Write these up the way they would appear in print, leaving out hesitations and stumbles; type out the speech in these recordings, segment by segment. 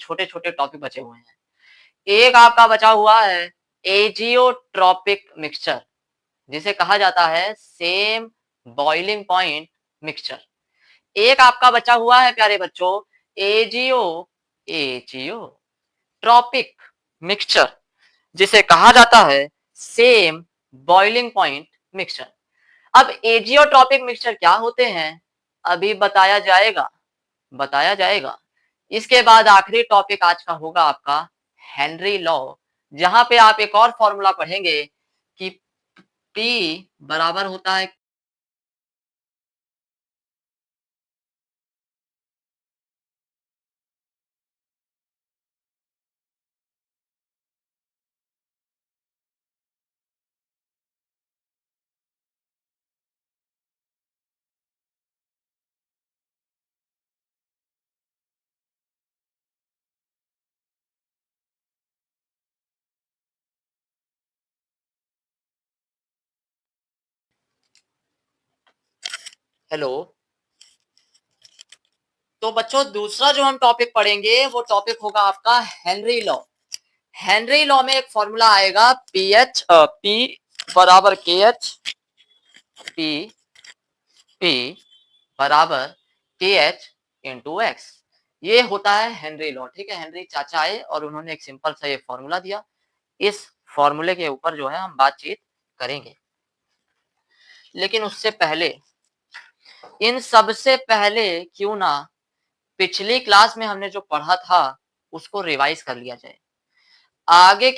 छोटे छोटे टॉपिक बचे हुए हैं। एक आपका बचा हुआ है एजियोट्रॉपिक मिक्सचर, जिसे कहा जाता है सेम बॉइलिंग पॉइंट मिक्सचर। एक आपका बचा हुआ है प्यारे बच्चों एजियो एजियोट्रॉपिक मिक्सचर, जिसे कहा जाता है सेम बॉइलिंग पॉइंट मिक्सचर। अब एजियोट्रॉपिक मिक्सचर क्या होते हैं अभी बताया जाएगा। इसके बाद आखिरी टॉपिक आज का होगा आपका हेनरी लॉ, जहां पे आप एक और फॉर्मूला पढ़ेंगे कि P बराबर होता है हेलो। तो बच्चों दूसरा जो हम टॉपिक पढ़ेंगे वो टॉपिक होगा आपका हेनरी लॉ। हेनरी लॉ में एक फॉर्मूला आएगा पी बराबर के एच पी बराबर के एच इंटू एक्स। ये होता है हेनरी लॉ। ठीक है, हेनरी चाचा आए और उन्होंने एक सिंपल सा ये फॉर्मूला दिया। इस फॉर्मूले के ऊपर जो है हम बातचीत करेंगे, लेकिन उससे पहले इन सबसे पहले क्यों ना पिछली क्लास में हमने जो पढ़ा था उसको रिवाइज कर लिया जाए। आगे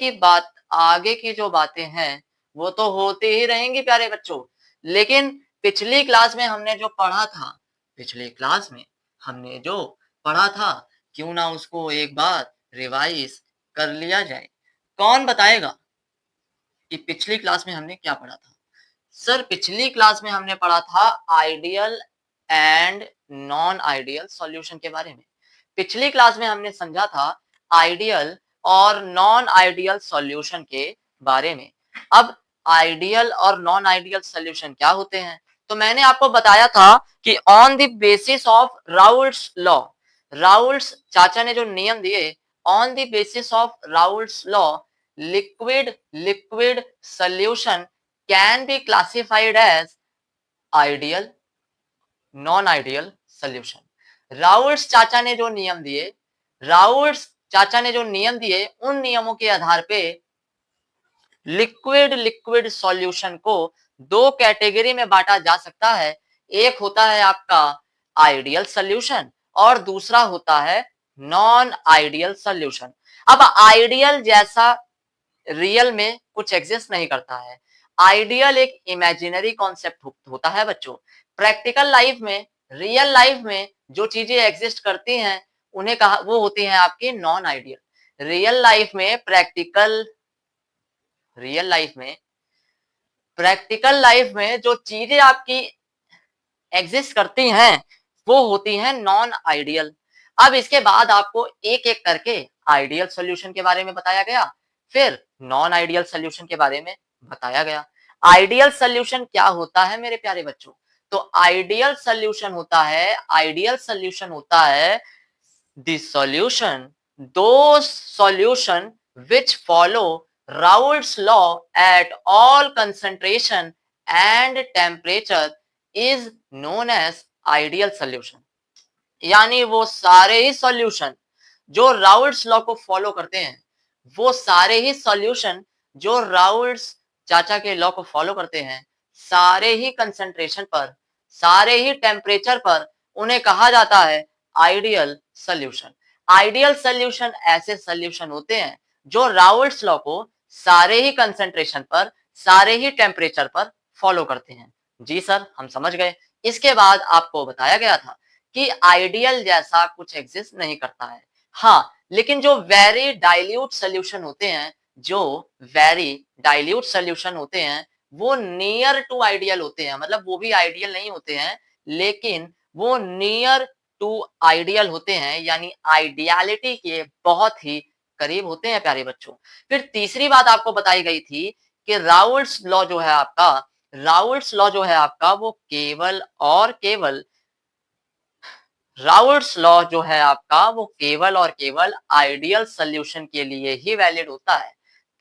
की जो बातें हैं वो तो होती ही रहेंगी प्यारे बच्चों, लेकिन पिछली क्लास में हमने जो पढ़ा था क्यों ना उसको एक बार रिवाइज कर लिया जाए। कौन बताएगा कि पिछली क्लास में हमने क्या पढ़ा था? सर पिछली क्लास में हमने पढ़ा था ideal and non ideal solution के बारे में। पिछली क्लास में हमने समझा था आइडियल और नॉन आइडियल सॉल्यूशन के बारे में। अब आइडियल और नॉन आइडियल सॉल्यूशन क्या होते हैं? तो मैंने आपको बताया था कि on the basis of Raoult's law, Raoult's चाचा ने जो नियम दिए, on the basis of Raoult's law liquid solution can be classified as ideal, non ideal solution। Raoult's चाचा ने जो नियम दिए उन नियमों के आधार पे लिक्विड सॉल्यूशन को दो कैटेगरी में बांटा जा सकता है। एक होता है आपका आइडियल सॉल्यूशन और दूसरा होता है नॉन आइडियल सॉल्यूशन। अब आइडियल जैसा रियल में कुछ एग्जिस्ट नहीं करता है। आइडियल एक इमेजिनरी कॉन्सेप्ट होता है बच्चों। प्रैक्टिकल लाइफ में, रियल लाइफ में जो चीजें एग्जिस्ट करती हैं उन्हें कहा वो होती हैं आपकी नॉन आइडियल। प्रैक्टिकल लाइफ में जो चीजें आपकी एग्जिस्ट करती हैं वो होती हैं नॉन आइडियल। अब इसके बाद आपको एक एक करके आइडियल सॉल्यूशन के बारे में बताया गया, फिर नॉन आइडियल सॉल्यूशन के बारे में बताया गया। आइडियल सॉल्यूशन क्या होता है मेरे प्यारे बच्चों? तो आइडियल सॉल्यूशन होता है the solution, those solution which follow Raoult's law at all concentration and temperature is known as ideal solution। यानी वो सारे ही सॉल्यूशन जो राउल्ट्स लॉ को फॉलो करते हैं, वो सारे ही सॉल्यूशन जो राउल्ट्स चाचा के लॉ को फॉलो करते हैं, सारे ही कंसंट्रेशन पर, सारे ही टेम्परेचर पर उन्हें कहा जाता है आइडियल सॉल्यूशन। आइडियल सॉल्यूशन ऐसे सॉल्यूशन होते हैं जो राउल्ट्स लॉ को सारे ही कंसंट्रेशन पर, सारे ही टेम्परेचर पर फॉलो करते हैं। जी सर, हम समझ गए। इसके बाद आपको बताया गया था कि आइडियल जैसा कुछ एग्जिस्ट नहीं करता है। हाँ, लेकिन जो वेरी डाइल्यूट सॉल्यूशन होते हैं वो नियर टू आइडियल होते हैं। मतलब वो भी आइडियल नहीं होते हैं, लेकिन वो नियर टू आइडियल होते हैं, यानी आइडियलिटी के बहुत ही करीब होते हैं प्यारे बच्चों। फिर तीसरी बात आपको बताई गई थी कि राउल्ट्स लॉ जो है आपका वो केवल और केवल राउल्ट्स लॉ जो है आपका वो केवल और केवल आइडियल सॉल्यूशन के लिए ही वैलिड होता है।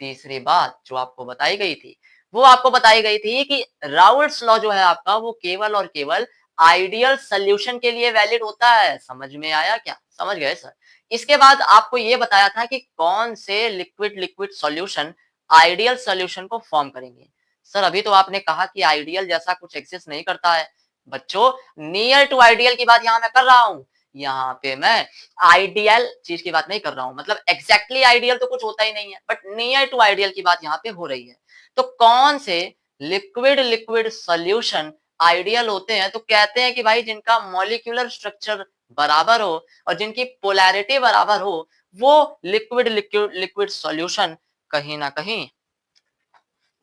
तीसरी बात जो आपको बताई गई थी, वो आपको बताई गई थी कि राउल्ट्स लॉ जो है आपका वो केवल और केवल आइडियल सॉल्यूशन के लिए वैलिड होता है। समझ में आया क्या? समझ गए सर? इसके बाद आपको ये बताया था कि कौन से liquid liquid solution ideal solution को फॉर्म करेंगे। सर अभी तो आपने कहा कि आइडियल जैसा कुछ एग्जिस्ट नहीं करता है। बच्चों नियर टू आइडियल की बात यहाँ मैं कर रहा हूँ। यहाँ पे मैं आइडियल चीज की बात नहीं कर रहा हूँ, मतलब एग्जैक्टली आइडियल तो कुछ होता ही नहीं है, बट नियर टू आइडियल की बात यहाँ पे हो रही है। तो कौन से लिक्विड लिक्विड सॉल्यूशन आइडियल होते हैं? तो कहते हैं कि भाई जिनका मॉलिक्यूलर स्ट्रक्चर बराबर हो और जिनकी पोलैरिटी बराबर हो, वो लिक्विड लिक्विड लिक्विड सॉल्यूशन कहीं ना कहीं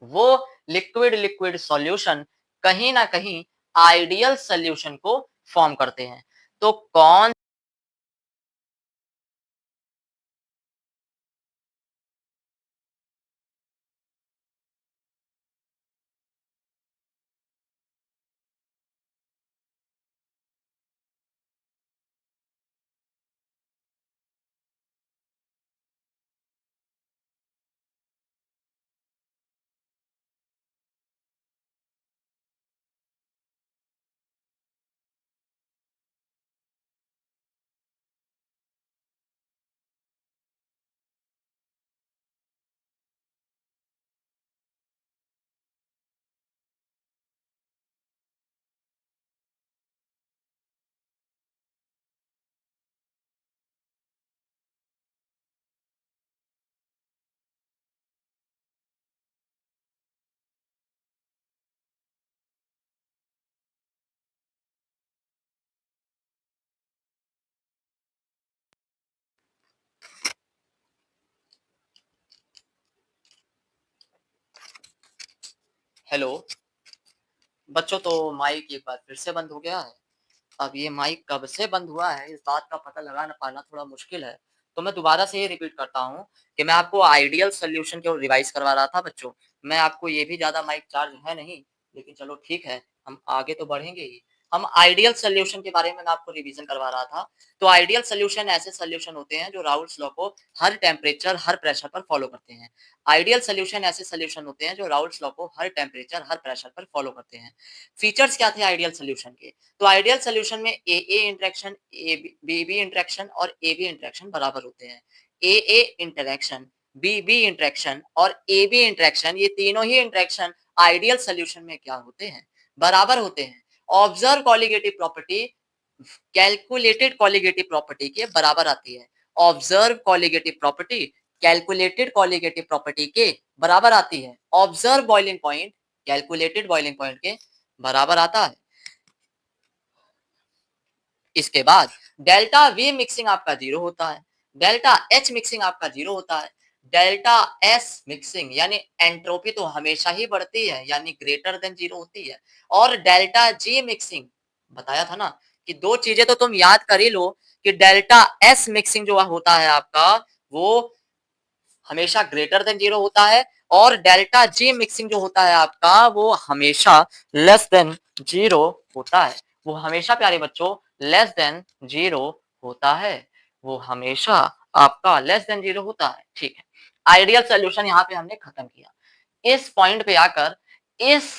वो लिक्विड लिक्विड सॉल्यूशन कहीं ना कहीं आइडियल सॉल्यूशन को फॉर्म करते हैं। तो कौन हेलो बच्चों, तो माइक एक बार फिर से बंद हो गया है। अब ये माइक कब से बंद हुआ है इस बात का पता लगा ना पाना थोड़ा मुश्किल है। तो मैं दोबारा से ये रिपीट करता हूँ कि मैं आपको आइडियल सॉल्यूशन को रिवाइज करवा रहा था बच्चों। मैं आपको ये भी ज़्यादा माइक चार्ज है नहीं, लेकिन चलो ठीक है, हम आगे तो बढ़ेंगे ही। हम आइडियल सॉल्यूशन के बारे में मैं आपको रिवीजन करवा रहा था। तो आइडियल सॉल्यूशन ऐसे सॉल्यूशन होते हैं जो राउल्स लॉ को हर टेम्परेचर, हर प्रेशर पर फॉलो करते हैं। आइडियल सॉल्यूशन ऐसे सॉल्यूशन होते हैं जो राउल्स लॉ को हर टेम्परेचर, हर प्रेशर पर फॉलो करते हैं। फीचर्स क्या थे आइडियल सॉल्यूशन के? तो आइडियल सॉल्यूशन में ए इंटरेक्शन, बी इंटरेक्शन और ए बी इंटरेक्शन बराबर होते हैं। ए इंटरेक्शन, बी इंटरेक्शन और ए बी इंटरेक्शन, ये तीनों ही इंटरेक्शन आइडियल सॉल्यूशन में क्या होते हैं? बराबर होते हैं। Observe colligative property calculated colligative property के बराबर आती है। Observe colligative property calculated colligative property के बराबर आती है। Observe boiling point calculated boiling point के बराबर आता है। इसके बाद डेल्टा वी मिक्सिंग आपका 0 होता है, डेल्टा एच मिक्सिंग आपका 0 होता है, डेल्टा एस मिक्सिंग यानी एंट्रोपी तो हमेशा ही बढ़ती है यानी ग्रेटर देन 0 होती है। और डेल्टा जी मिक्सिंग बताया था ना कि दो चीजें तो तुम याद कर ही लो कि डेल्टा एस मिक्सिंग जो होता है आपका वो हमेशा ग्रेटर देन 0 होता है और डेल्टा जी मिक्सिंग जो होता है आपका वो हमेशा लेस देन 0 होता है। वो हमेशा प्यारे बच्चों लेस देन 0 होता है। वो हमेशा आपका लेस देन 0 होता है। ठीक है, आइडियल सॉल्यूशन यहाँ पे हमने खत्म किया। इस पॉइंट पे आकर इस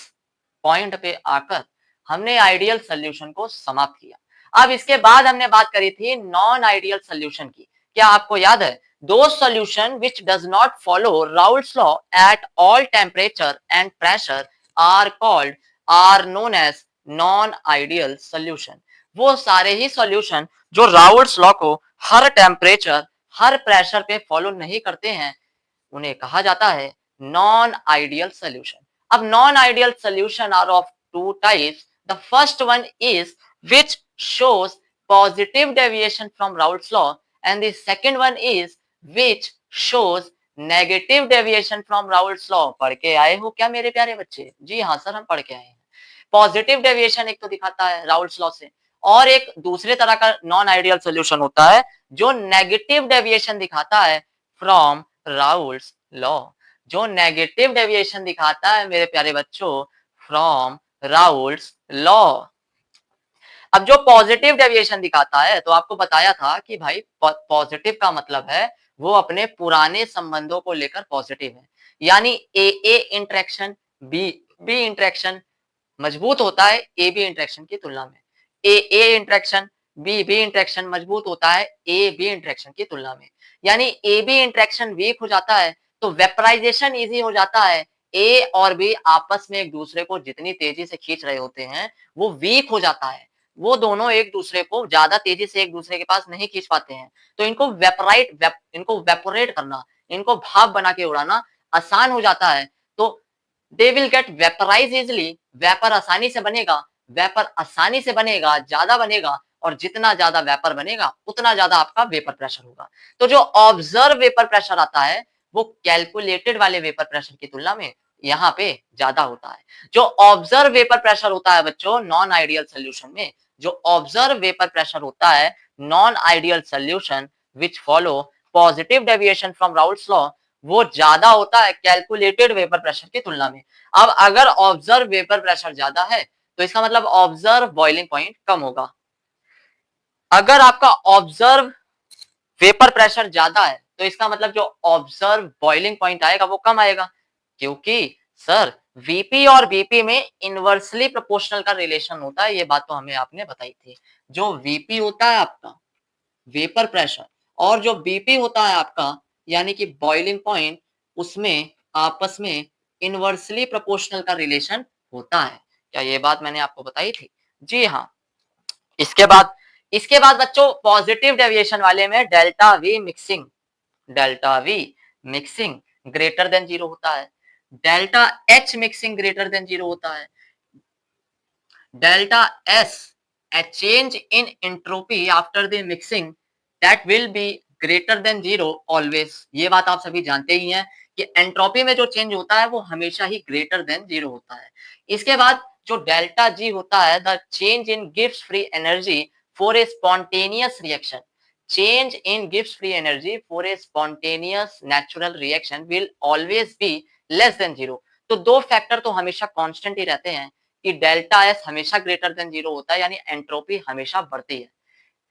पॉइंट पे आकर हमने आइडियल सॉल्यूशन को समाप्त किया। अब इसके बाद हमने बात करी थी नॉन आइडियल सॉल्यूशन की। क्या आपको याद है? Those solution which does not follow Raoult's law at all temperature and pressure are known as non-ideal solution। वो सारे ही सॉल्यूशन जो राउल्ट्स लॉ को हर टेम्परेचर, हर प्रेशर पे फॉलो नहीं करते हैं, उन्हें कहा जाता है नॉन आइडियल सॉल्यूशन। अब non ideal solution are of two types. The first one is which shows positive deviation from Raoult's law and the second one is which shows negative deviation from Raoult's law. पढ़ के आए हो क्या मेरे प्यारे बच्चे? जी हाँ सर, हम पढ़ के आए हैं। पॉजिटिव डेविएशन एक तो दिखाता है राउल्ट्स लॉ से, और एक दूसरे तरह का नॉन आइडियल सॉल्यूशन होता है जो नेगेटिव डेविएशन दिखाता है फ्रॉम राउल्ट्स लॉ। जो नेगेटिव डेविएशन दिखाता है मेरे प्यारे बच्चों फ्रॉम राउल्ट्स लॉ। अब जो पॉजिटिव डेविएशन दिखाता है, तो आपको बताया था कि भाई पॉजिटिव का मतलब है वो अपने पुराने संबंधों को लेकर पॉजिटिव है, यानी ए ए इंटरेक्शन बी बी इंटरेक्शन मजबूत होता है ए बी इंटरेक्शन की तुलना में। ए ए इंटरेक्शन बी बी इंटरेक्शन मजबूत होता है ए बी इंटरेक्शन की तुलना में। यानी ए बी इंटरेक्शन वीक हो जाता है तो वेपराइजेशन इजी हो जाता है। ए और बी आपस में एक दूसरे को जितनी तेजी से खींच रहे होते हैं वो वीक हो जाता है। वो दोनों एक दूसरे को ज्यादा तेजी से एक दूसरे के पास नहीं खींच पाते हैं। तो इनको वेपोरेट करना, इनको भाप बना के उड़ाना आसान हो जाता है। तो they will get vaporise easily, vapour आसानी से बनेगा, वेपर आसानी से बनेगा, ज्यादा बनेगा और जितना ज्यादा वेपर बनेगा उतना ज्यादा आपका वेपर प्रेशर होगा। तो जो ऑब्जर्व वेपर प्रेशर आता है वो कैलकुलेटेड वाले वेपर प्रेशर की तुलना में यहाँ पे ज्यादा होता है। जो ऑब्जर्व वेपर प्रेशर होता है बच्चों नॉन आइडियल सोल्यूशन में, जो ऑब्जर्व वेपर प्रेशर होता है non ideal solution which follow positive deviation from Raoult's law, वो ज्यादा होता है कैलकुलेटेड वेपर प्रेशर की तुलना में। अब अगर ऑब्जर्व वेपर प्रेशर ज्यादा है तो इसका मतलब ऑब्जर्व बॉइलिंग पॉइंट कम होगा। अगर आपका ऑब्जर्व वेपर प्रेशर ज्यादा है तो इसका मतलब जो ऑब्जर्व बॉइलिंग पॉइंट आएगा वो कम आएगा, क्योंकि सर वीपी और बीपी में इनवर्सली प्रोपोर्शनल का रिलेशन होता है। ये बात तो हमें आपने बताई थी। जो वीपी होता है आपका वेपर प्रेशर और जो बीपी होता है आपका यानी कि बॉइलिंग पॉइंट, उसमें आपस में इनवर्सली प्रोपोर्शनल का रिलेशन होता है। क्या ये बात मैंने आपको बताई थी? जी हाँ। इसके बाद बच्चों पॉजिटिव डेविएशन वाले में delta we mixing greater than zero होता है, delta H mixing greater than zero होता है, delta S a change in entropy after the mixing that will be greater than zero always। ये बात आप सभी जानते ही हैं कि एंट्रोपी में जो चेंज होता है वो हमेशा ही ग्रेटर देन जीरो होता है। इसके बाद जो डेल्टा जी होता है the change in Gibbs free energy for a spontaneous reaction, change in Gibbs free energy for a spontaneous natural reaction will always be less than zero। तो दो factor तो हमेशा कांस्टेंट ही रहते हैं कि डेल्टा एस हमेशा ग्रेटर देन जीरो होता है, यानी एंट्रोपी हमेशा बढ़ती है।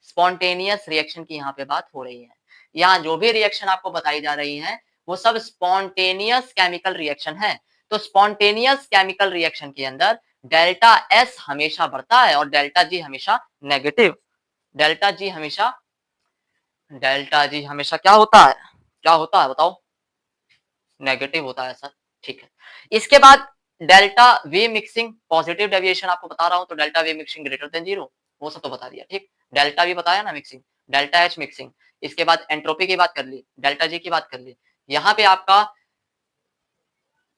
स्पॉन्टेनियस रिएक्शन की यहाँ पे बात हो रही है। यहाँ जो भी रिएक्शन आपको बताई जा रही है वो सब स्पॉन्टेनियस केमिकल रिएक्शन है। तो स्पॉन्टेनियस केमिकल रिएक्शन के अंदर डेल्टा एस हमेशा बढ़ता है और डेल्टा जी हमेशा नेगेटिव। डेल्टा जी हमेशा क्या होता है बताओ? नेगेटिव होता है सर। ठीक है। इसके बाद delta we mixing positive deviation आपको बता रहा हूं तो delta we mixing greater than zero, वो सब तो बता दिया। ठीक, डेल्टा वी बताया ना मिक्सिंग, डेल्टा एच मिक्सिंग, इसके बाद एंट्रोपी की बात कर ली, डेल्टा जी की बात कर ली। यहाँ पे आपका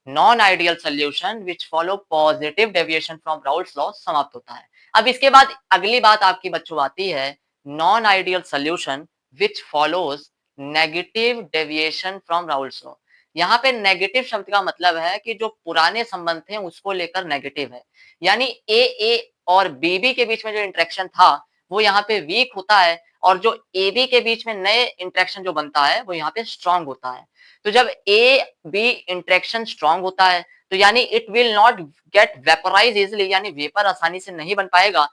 non ideal solution which follow positive deviation from Raoult's law समाप्त होता है। अब इसके बाद अगली बात आपकी बच्चों आती है non ideal solution which follows negative deviation from Raoult's law. यहाँ पे नेगेटिव शब्द का मतलब है कि जो पुराने संबंध थे उसको लेकर नेगेटिव है, यानी ए और बी के बीच में जो इंटरेक्शन था वो यहाँ पे वीक होता है और जो ए बी के बीच में नए इंटरेक्शन जो बनता है वो यहाँ पे स्ट्रांग होता है। तो जब ए बी इंटरेक्शन स्ट्रांग होता है तो यानी it will not gate vaporise easily, यानी वेपर आसानी से नहीं बन पाएगा,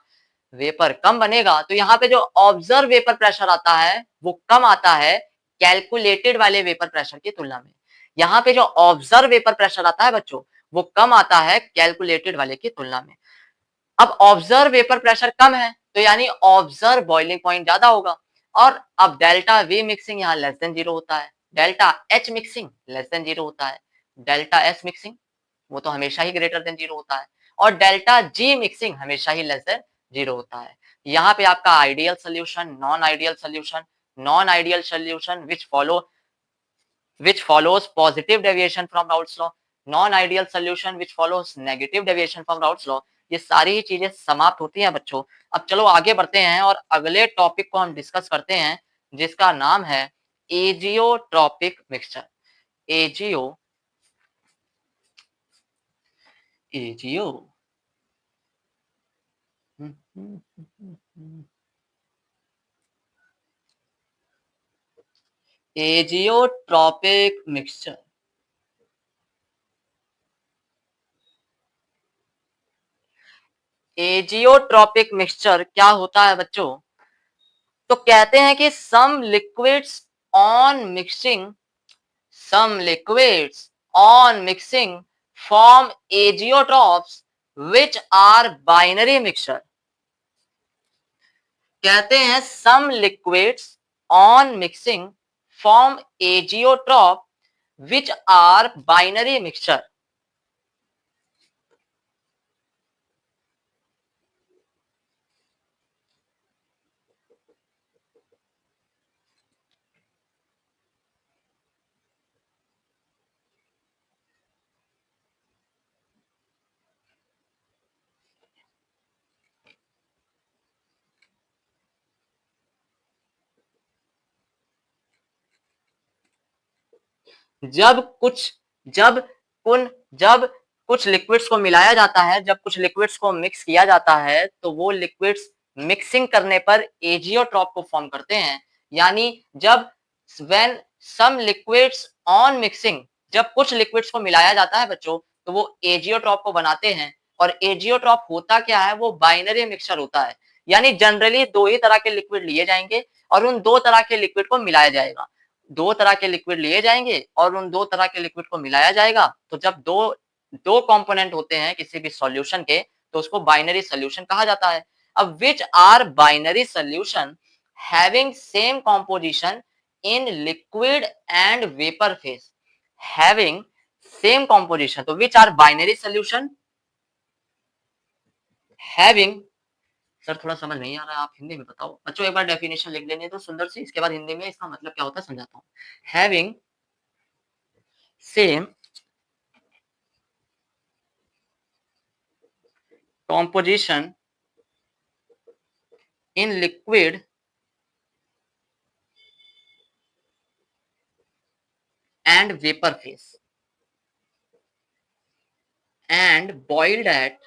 वेपर कम बनेगा। तो यहाँ पे जो ऑब्जर्व वेपर प्रेशर आता है वो कम आता है कैलकुलेटेड वाले वेपर प्रेशर की तुलना में। यहाँ पे जो ऑब्जर्व वेपर प्रेशर आता है बच्चों वो कम आता है कैलकुलेटेड वाले की तुलना में। अब ऑब्जर्व वेपर प्रेशर कम है तो यानी ऑब्जर्व बॉइलिंग पॉइंट ज्यादा होगा। और अब डेल्टा वी मिक्सिंग यहाँ लेस देन जीरो होता है, delta H mixing less than zero होता है, डेल्टा एस मिक्सिंग वो तो हमेशा ही ग्रेटर देन जीरो होता है और डेल्टा जी मिक्सिंग हमेशा ही लेस देन जीरो होता है। यहाँ पे आपका ideal solution, non ideal solution which follows positive deviation from Raoult's law, non-ideal solution which follows negative deviation from Raoult's law। ये सारी ही चीजें समाप्त होती हैं बच्चों। अब चलो आगे बढ़ते हैं और अगले टॉपिक को हम डिस्कस करते हैं जिसका नाम है azeotropic mixture. AJIO AJIO azeotropic mixture. Azeotropic mixture क्या होता है बच्चों? तो कहते हैं कि some liquids on mixing form azeotrophs which are binary mixture. कहते हैं some liquids on mixing form azeotroph which are binary mixture. जब कुछ जब कुन जब कुछ लिक्विड्स को मिलाया जाता है, जब कुछ लिक्विड्स को मिक्स किया जाता है, तो वो लिक्विड्स मिक्सिंग करने पर एजियोट्रॉप को फॉर्म करते हैं। यानी जब when some liquids on mixing, जब कुछ लिक्विड्स को मिलाया जाता है बच्चों, तो वो एजियोट्रॉप को बनाते हैं। और एजियोट्रॉप होता क्या है? वो बाइनरी मिक्सचर होता है। यानी जनरली दो ही तरह के लिक्विड लिए जाएंगे और उन दो तरह के लिक्विड को मिलाया जाएगा। दो तरह के लिक्विड लिए जाएंगे और उन दो तरह के लिक्विड को मिलाया जाएगा। तो जब दो दो कंपोनेंट होते हैं किसी भी सॉल्यूशन के, तो उसको बाइनरी सॉल्यूशन कहा जाता है। अब which are binary solution having same composition in liquid and vapour phase, having same composition. तो which are binary solution having, sir थोड़ा समझ नहीं आ रहा है, आप हिंदी में बताओ बच्चों। एक बार डेफिनेशन लिख लेने तो सुंदर सी, इसके बाद हिंदी में इसका मतलब क्या होता है समझाता हूँ। Having same composition in liquid and vapor phase and boiled at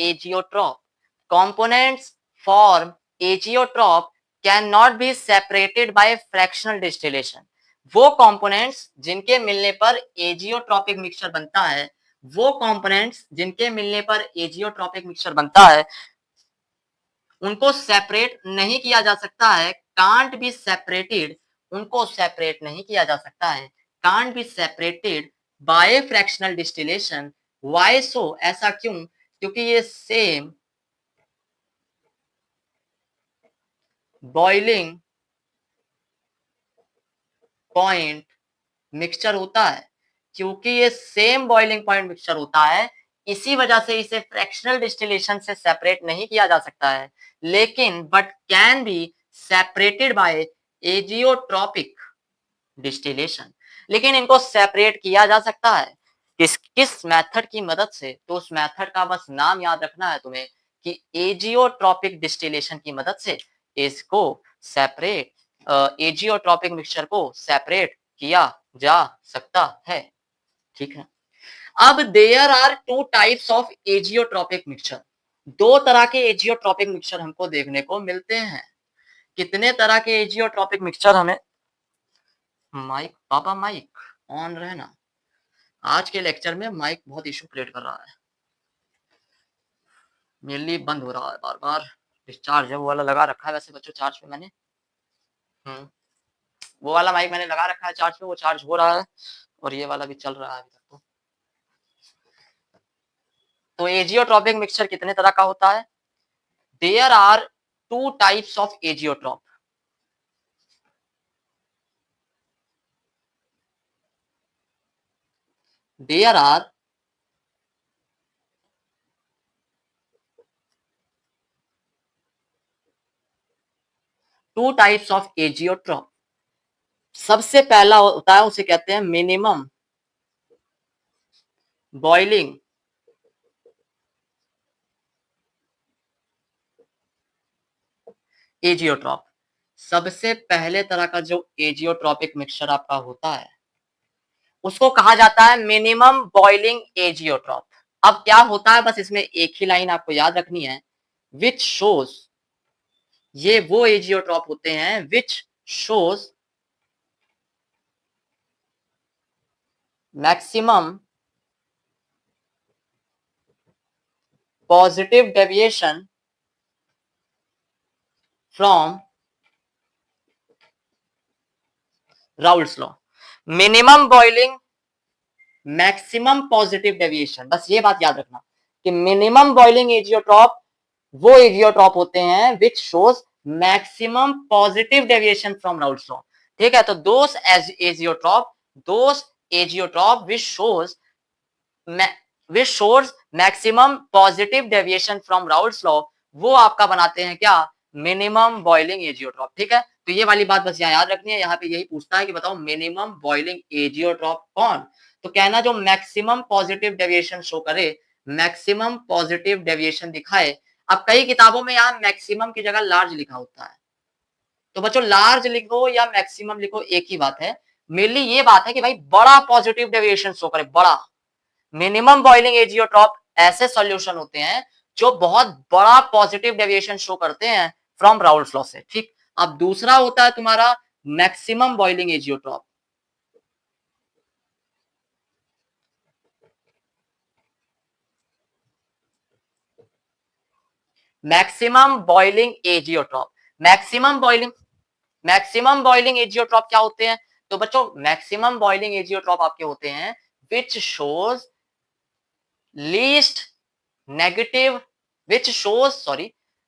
azeotrope. Components form azeotrope cannot be separated by fractional distillation. वो कंपोनेंट्स जिनके मिलने पर एजियोट्रॉपिक मिक्सचर बनता है, वो कंपोनेंट्स जिनके मिलने पर एजियोट्रॉपिक मिक्सचर बनता है, उनको सेपरेट नहीं किया जा सकता है, कांट बी सेपरेटेड, उनको सेपरेट नहीं किया जा सकता है, can't be separated by fractional distillation. Why so, ऐसा क्यों? क्योंकि ये सेम बॉइलिंग पॉइंट मिक्सचर होता है. क्योंकि ये सेम बॉइलिंग पॉइंट मिक्सचर होता है, इसी वजह से इसे फ्रैक्शनल डिस्टिलेशन से सेपरेट नहीं किया जा सकता है, लेकिन but can be separated by azeotropic distillation. लेकिन इनको सेपरेट किया जा सकता है किस किस मेथड की मदद से? तो उस मेथड का बस नाम याद रखना है तुम्हें कि एजियोट्रॉपिक डिस्टिलेशन की मदद से इसको सेपरेट, एजियोट्रॉपिक मिक्सचर को सेपरेट किया जा सकता है. ठीक है. अब there are two types of azeotropic mixture. दो तरह के एजियोट्रॉपिक मिक्सचर हमको देखने को मिलते हैं. कितने तरह के एजियोट्रॉपिक मिक्सचर हमें, माइक पापा माइक ऑन रहना, आज के लेक्चर में माइक बहुत इशू क्रिएट कर रहा है, मेनली बंद हो रहा है बार बार. डिस्चार्ज है वो वाला लगा रखा है वैसे बच्चों चार्ज पे मैंने. वो वाला माइक मैंने लगा रखा है चार्ज पे, वो चार्ज हो रहा है और ये वाला भी चल रहा है अभी तक. तो एजियोट्रॉपिक मिक्सचर कितने तरह का होता है? There are two types of azeotrope. There are two types of azeotrope. सबसे पहला होता है, उसे कहते हैं मिनिमम बॉइलिंग एजियोट्रॉप. सबसे पहले तरह का जो एजियोट्रॉपिक मिक्सचर आपका होता है उसको कहा जाता है मिनिमम बॉइलिंग एजियोट्रॉप. अब क्या होता है, बस इसमें एक ही लाइन आपको याद रखनी है, विच शोज, ये वो एजियोट्रॉप होते हैं which shows maximum positive deviation from Raoult's law. Minimum boiling, maximum positive deviation, बस ये बात याद रखना कि मिनिमम बॉइलिंग एजियोट्रॉप वो एजियोट्रॉप होते हैं which shows maximum positive deviation from Raoult's law. ठीक है. तो those azeotrope which shows maximum positive deviation from Raoult's law, वो आपका बनाते हैं क्या? Minimum boiling azeotrope. ठीक है. तो ये वाली बात बस यहाँ याद रखनी है. यहाँ पे यही पूछता है कि बताओ मिनिमम बॉइलिंग एजियोट्रॉप कौन? तो कहना जो मैक्सिमम पॉजिटिव डेविएशन शो करे, मैक्सिमम पॉजिटिव डेविएशन दिखाए. अब कई किताबों में यहाँ मैक्सिमम की जगह लार्ज लिखा होता है, तो बच्चों लार्ज लिखो या मैक्सिमम लिखो एक ही बात है. मेनली ये बात है कि भाई बड़ा पॉजिटिव डेविएशन शो करे, बड़ा. मिनिमम बॉइलिंग एजियोट्रॉप ऐसे सॉल्यूशन होते हैं जो बहुत बड़ा पॉजिटिव डेविएशन शो करते हैं फ्रॉम राउल्स लॉ से. ठीक. अब दूसरा होता है तुम्हारा maximum boiling azeotrope. Maximum boiling azeotrope, maximum boiling azeotrope क्या होते हैं? तो बच्चों मैक्सिमम बॉइलिंग एजियोट्रॉप आपके होते हैं which shows least negative,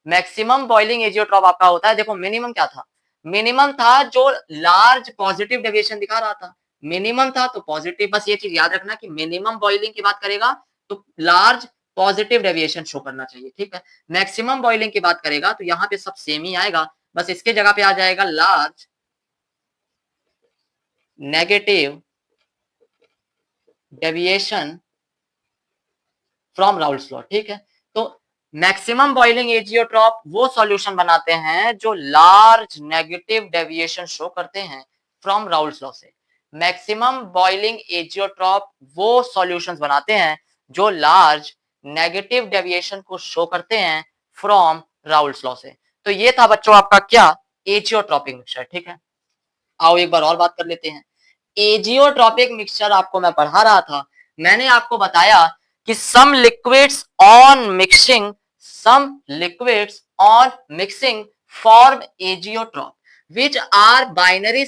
maximum boiling azeotrope आपका होता है. देखो मिनिमम क्या था? मिनिमम था जो लार्ज पॉजिटिव डेविएशन दिखा रहा था. मिनिमम था तो पॉजिटिव. बस ये चीज याद रखना कि मिनिमम बॉइलिंग की बात करेगा तो लार्ज पॉजिटिव डेविएशन शो करना चाहिए. ठीक है. मैक्सिमम बॉइलिंग की बात करेगा तो यहाँ पे सब सेम ही आएगा, बस इसके जगह पे आ जाएगा large negative deviation from Raoult's law. ठीक है. तो मैक्सिमम बॉइलिंग एजियोट्रॉप वो सॉल्यूशन बनाते हैं जो लार्ज नेगेटिव डेविएशन शो करते हैं फ्रॉम राउल्स लॉ से. मैक्सिमम बॉइलिंग एजियोट्रॉप वो सॉल्यूशंस बनाते हैं जो लार्ज नेगेटिव डेविएशन को शो करते हैं फ्रॉम राउल्स लॉ से। तो ये था बच्चों आपका क्या, एजियोट्रॉपिक मिक्सचर। ठीक है, आओ एक बार और बात कर लेते हैं। एजियोट्रॉपिक मिक्सचर आपको मैं पढ़ा रहा था, मैंने आपको बताया कि some liquids on mixing form azeotrope which are binary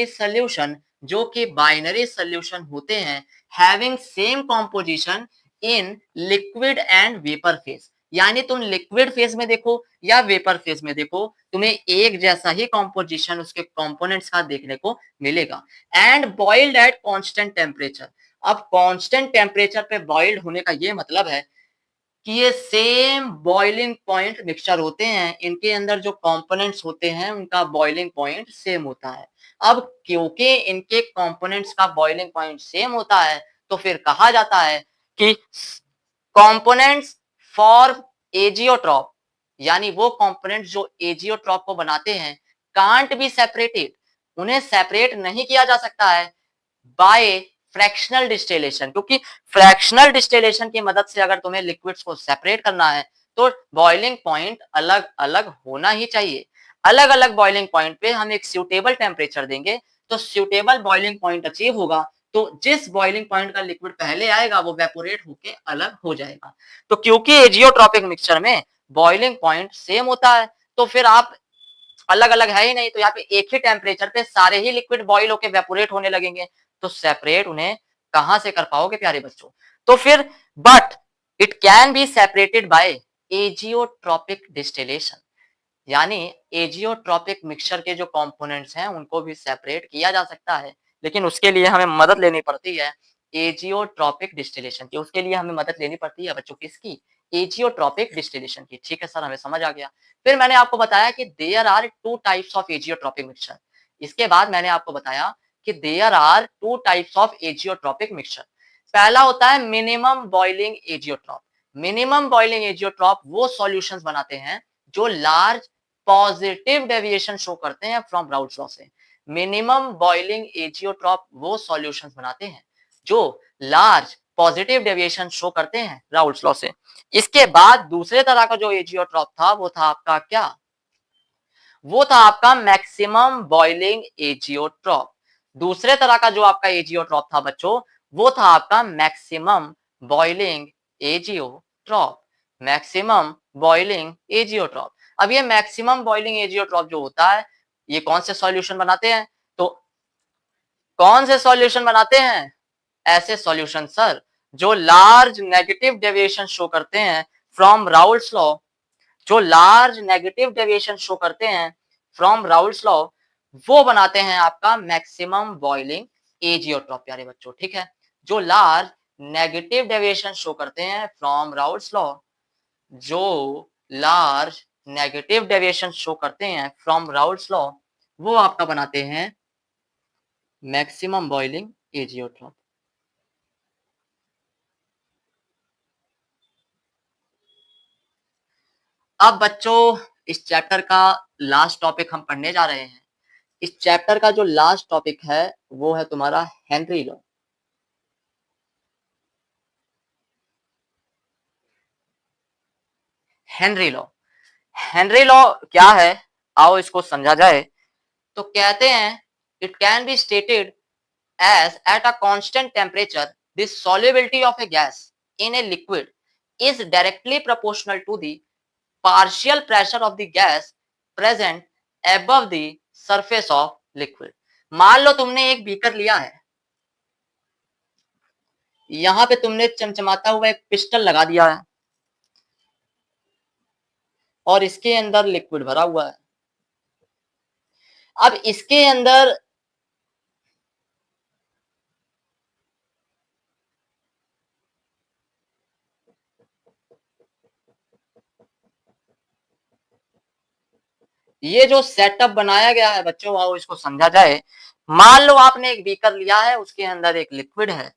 solution जो कि बाइनरी सोल्यूशन होते हैं having same composition in liquid and vapour phase. यानी तुम लिक्विड फेज में देखो या वेपर फेज में देखो, तुम्हें एक जैसा ही कॉम्पोजिशन उसके कंपोनेंट्स का देखने को मिलेगा। And boiled at constant temperature. अब कांस्टेंट टेम्परेचर पे बॉइल्ड होने का ये मतलब है कि ये सेम बॉइलिंग पॉइंट मिक्सचर होते हैं, इनके अंदर जो कंपोनेंट्स होते हैं उनका बॉइलिंग पॉइंट सेम होता है। अब क्योंकि इनके कंपोनेंट्स का बॉइलिंग पॉइंट सेम होता है तो फिर कहा जाता है कि कंपोनेंट्स फॉर्म एजियोट्रॉप, यानी वो कंपोनेंट जो एजियोट्रॉप को बनाते हैं कांट बी सेपरेटेड, उन्हें सेपरेट नहीं किया जा सकता है बाय फ्रैक्शनल डिस्टिलेशन। क्योंकि फ्रैक्शनल डिस्टिलेशन की मदद से अगर तुम्हें लिक्विड्स को सेपरेट करना है तो बॉइलिंग पॉइंट अलग अलग होना ही चाहिए। अलग अलग बॉइलिंग पॉइंट पे हम एक सूटेबल टेम्परेचर देंगे तो सूटेबल बॉइलिंग पॉइंट अचीव होगा, तो जिस बॉइलिंग पॉइंट का लिक्विड पहले आएगा वो वेपोरेट होके अलग हो जाएगा। तो क्योंकि एजियोट्रॉपिक मिक्सचर में बॉइलिंग पॉइंट सेम होता है तो फिर आप अलग अलग है ही नहीं, तो यहाँ पे एक ही टेम्परेचर पे सारे ही लिक्विड बॉइल होके वेपोरेट होने लगेंगे, तो सेपरेट उन्हें कहां से कर पाओगे प्यारे बच्चों। तो फिर but it can be separated by azeotropic distillation, यानी एजियोट्रॉपिक मिक्सचर के जो कंपोनेंट्स हैं उनको भी सेपरेट किया जा सकता है, लेकिन उसके लिए हमें मदद लेनी पड़ती है एजियोट्रॉपिक डिस्टिलेशन की। उसके लिए हमें मदद लेनी पड़ती है बच्चों किसकी, एजियोट्रॉपिक डिस्टिलेशन की। ठीक है सर, हमें समझ आ गया। फिर मैंने आपको बताया कि there are two types of azeotropic mixture. इसके बाद मैंने आपको बताया कि there are two types of azeotropic mixture. पहला होता है minimum boiling azeotrope. Minimum boiling azeotrope वो सॉल्यूशंस बनाते हैं जो लार्ज पॉजिटिव डेविएशन शो करते हैं फ्रॉम राउल्स लॉ से। मिनिमम बॉइलिंग एजियोट्रॉप वो सॉल्यूशंस बनाते हैं जो लार्ज पॉजिटिव डेविएशन शो करते हैं राउल्स लॉ से। इसके बाद दूसरे तरह का जो एजियोट्रॉप था वो था आपका क्या, वो था आपका मैक्सिमम बॉइलिंग एजियोट्रॉप। दूसरे तरह का जो आपका एजियोट्रॉप था बच्चों वो था आपका maximum boiling azeotrope. Maximum boiling azeotrope. अब ये मैक्सिमम बॉइलिंग एजियोट्रॉप जो होता है ये कौन से सॉल्यूशन बनाते हैं, तो कौन से सॉल्यूशन बनाते हैं, ऐसे सॉल्यूशन सर जो लार्ज नेगेटिव डेविएशन शो करते हैं फ्रॉम राउल्स लॉ, जो लार्ज नेगेटिव डेविएशन शो करते हैं फ्रॉम राउल्स लॉ, वो बनाते हैं आपका मैक्सिमम बॉइलिंग एजियोट्रॉप प्यारे बच्चों। ठीक है, जो लार्ज नेगेटिव डेविएशन शो करते हैं फ्रॉम राउल्स लॉ, जो लार्ज नेगेटिव डेविएशन शो करते हैं फ्रॉम राउल्स लॉ, वो आपका बनाते हैं मैक्सिमम बॉइलिंग एजियोट्रॉप। अब बच्चों इस चैप्टर का लास्ट टॉपिक हम पढ़ने जा रहे हैं। इस चैप्टर का जो लास्ट टॉपिक है वो है तुम्हारा Henry law. Henry law, Henry law क्या है, आओ इसको समझा जाए। तो कहते हैं it can be stated as at a constant temperature the solubility of a gas in a liquid is directly proportional to the partial pressure of the gas present above the surface of liquid। मान लो तुमने एक beaker लिया है, यहां पे तुमने चमचमाता हुआ एक पिस्टल लगा दिया है और इसके अंदर लिक्विड भरा हुआ है। अब इसके अंदर ये जो सेटअप बनाया गया है बच्चों आओ इसको समझा जाए। मान लो आपने एक बीकर लिया है, उसके अंदर एक लिक्विड है,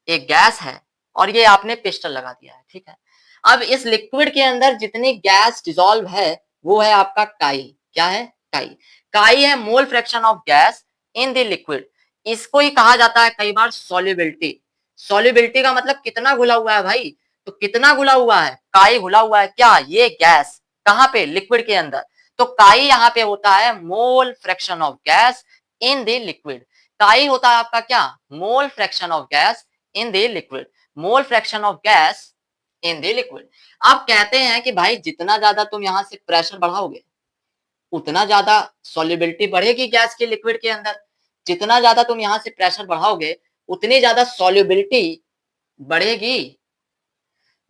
एक गैस है और ये आपने पिस्टल लगा दिया है। ठीक है, अब इस लिक्विड के अंदर जितनी गैस डिसॉल्व है वो है आपका काई। क्या है, काई। काई है mole fraction of gas in the liquid. इसको ही कहा जाता है कई बार सॉल्युबिलिटी। सॉल्युबिलिटी का मतलब कितना घुला हुआ है भाई, तो कितना घुला हुआ है, काई घुला हुआ है क्या, ये गैस कहां पे, लिक्विड के अंदर। तो काई यहाँ पे होता है mole fraction of gas in the liquid. काई होता है आपका क्या, मोल fraction of gas in the liquid, mole fraction of gas in the liquid. आप कहते हैं कि भाई जितना ज्यादा तुम यहां से प्रेशर बढ़ाओगे उतना ज्यादा सॉल्युबिलिटी बढ़ेगी गैस के लिक्विड के अंदर, जितना ज्यादा तुम यहां से प्रेशर बढ़ाओगे उतनी ज्यादा सॉल्युबिलिटी बढ़ेगी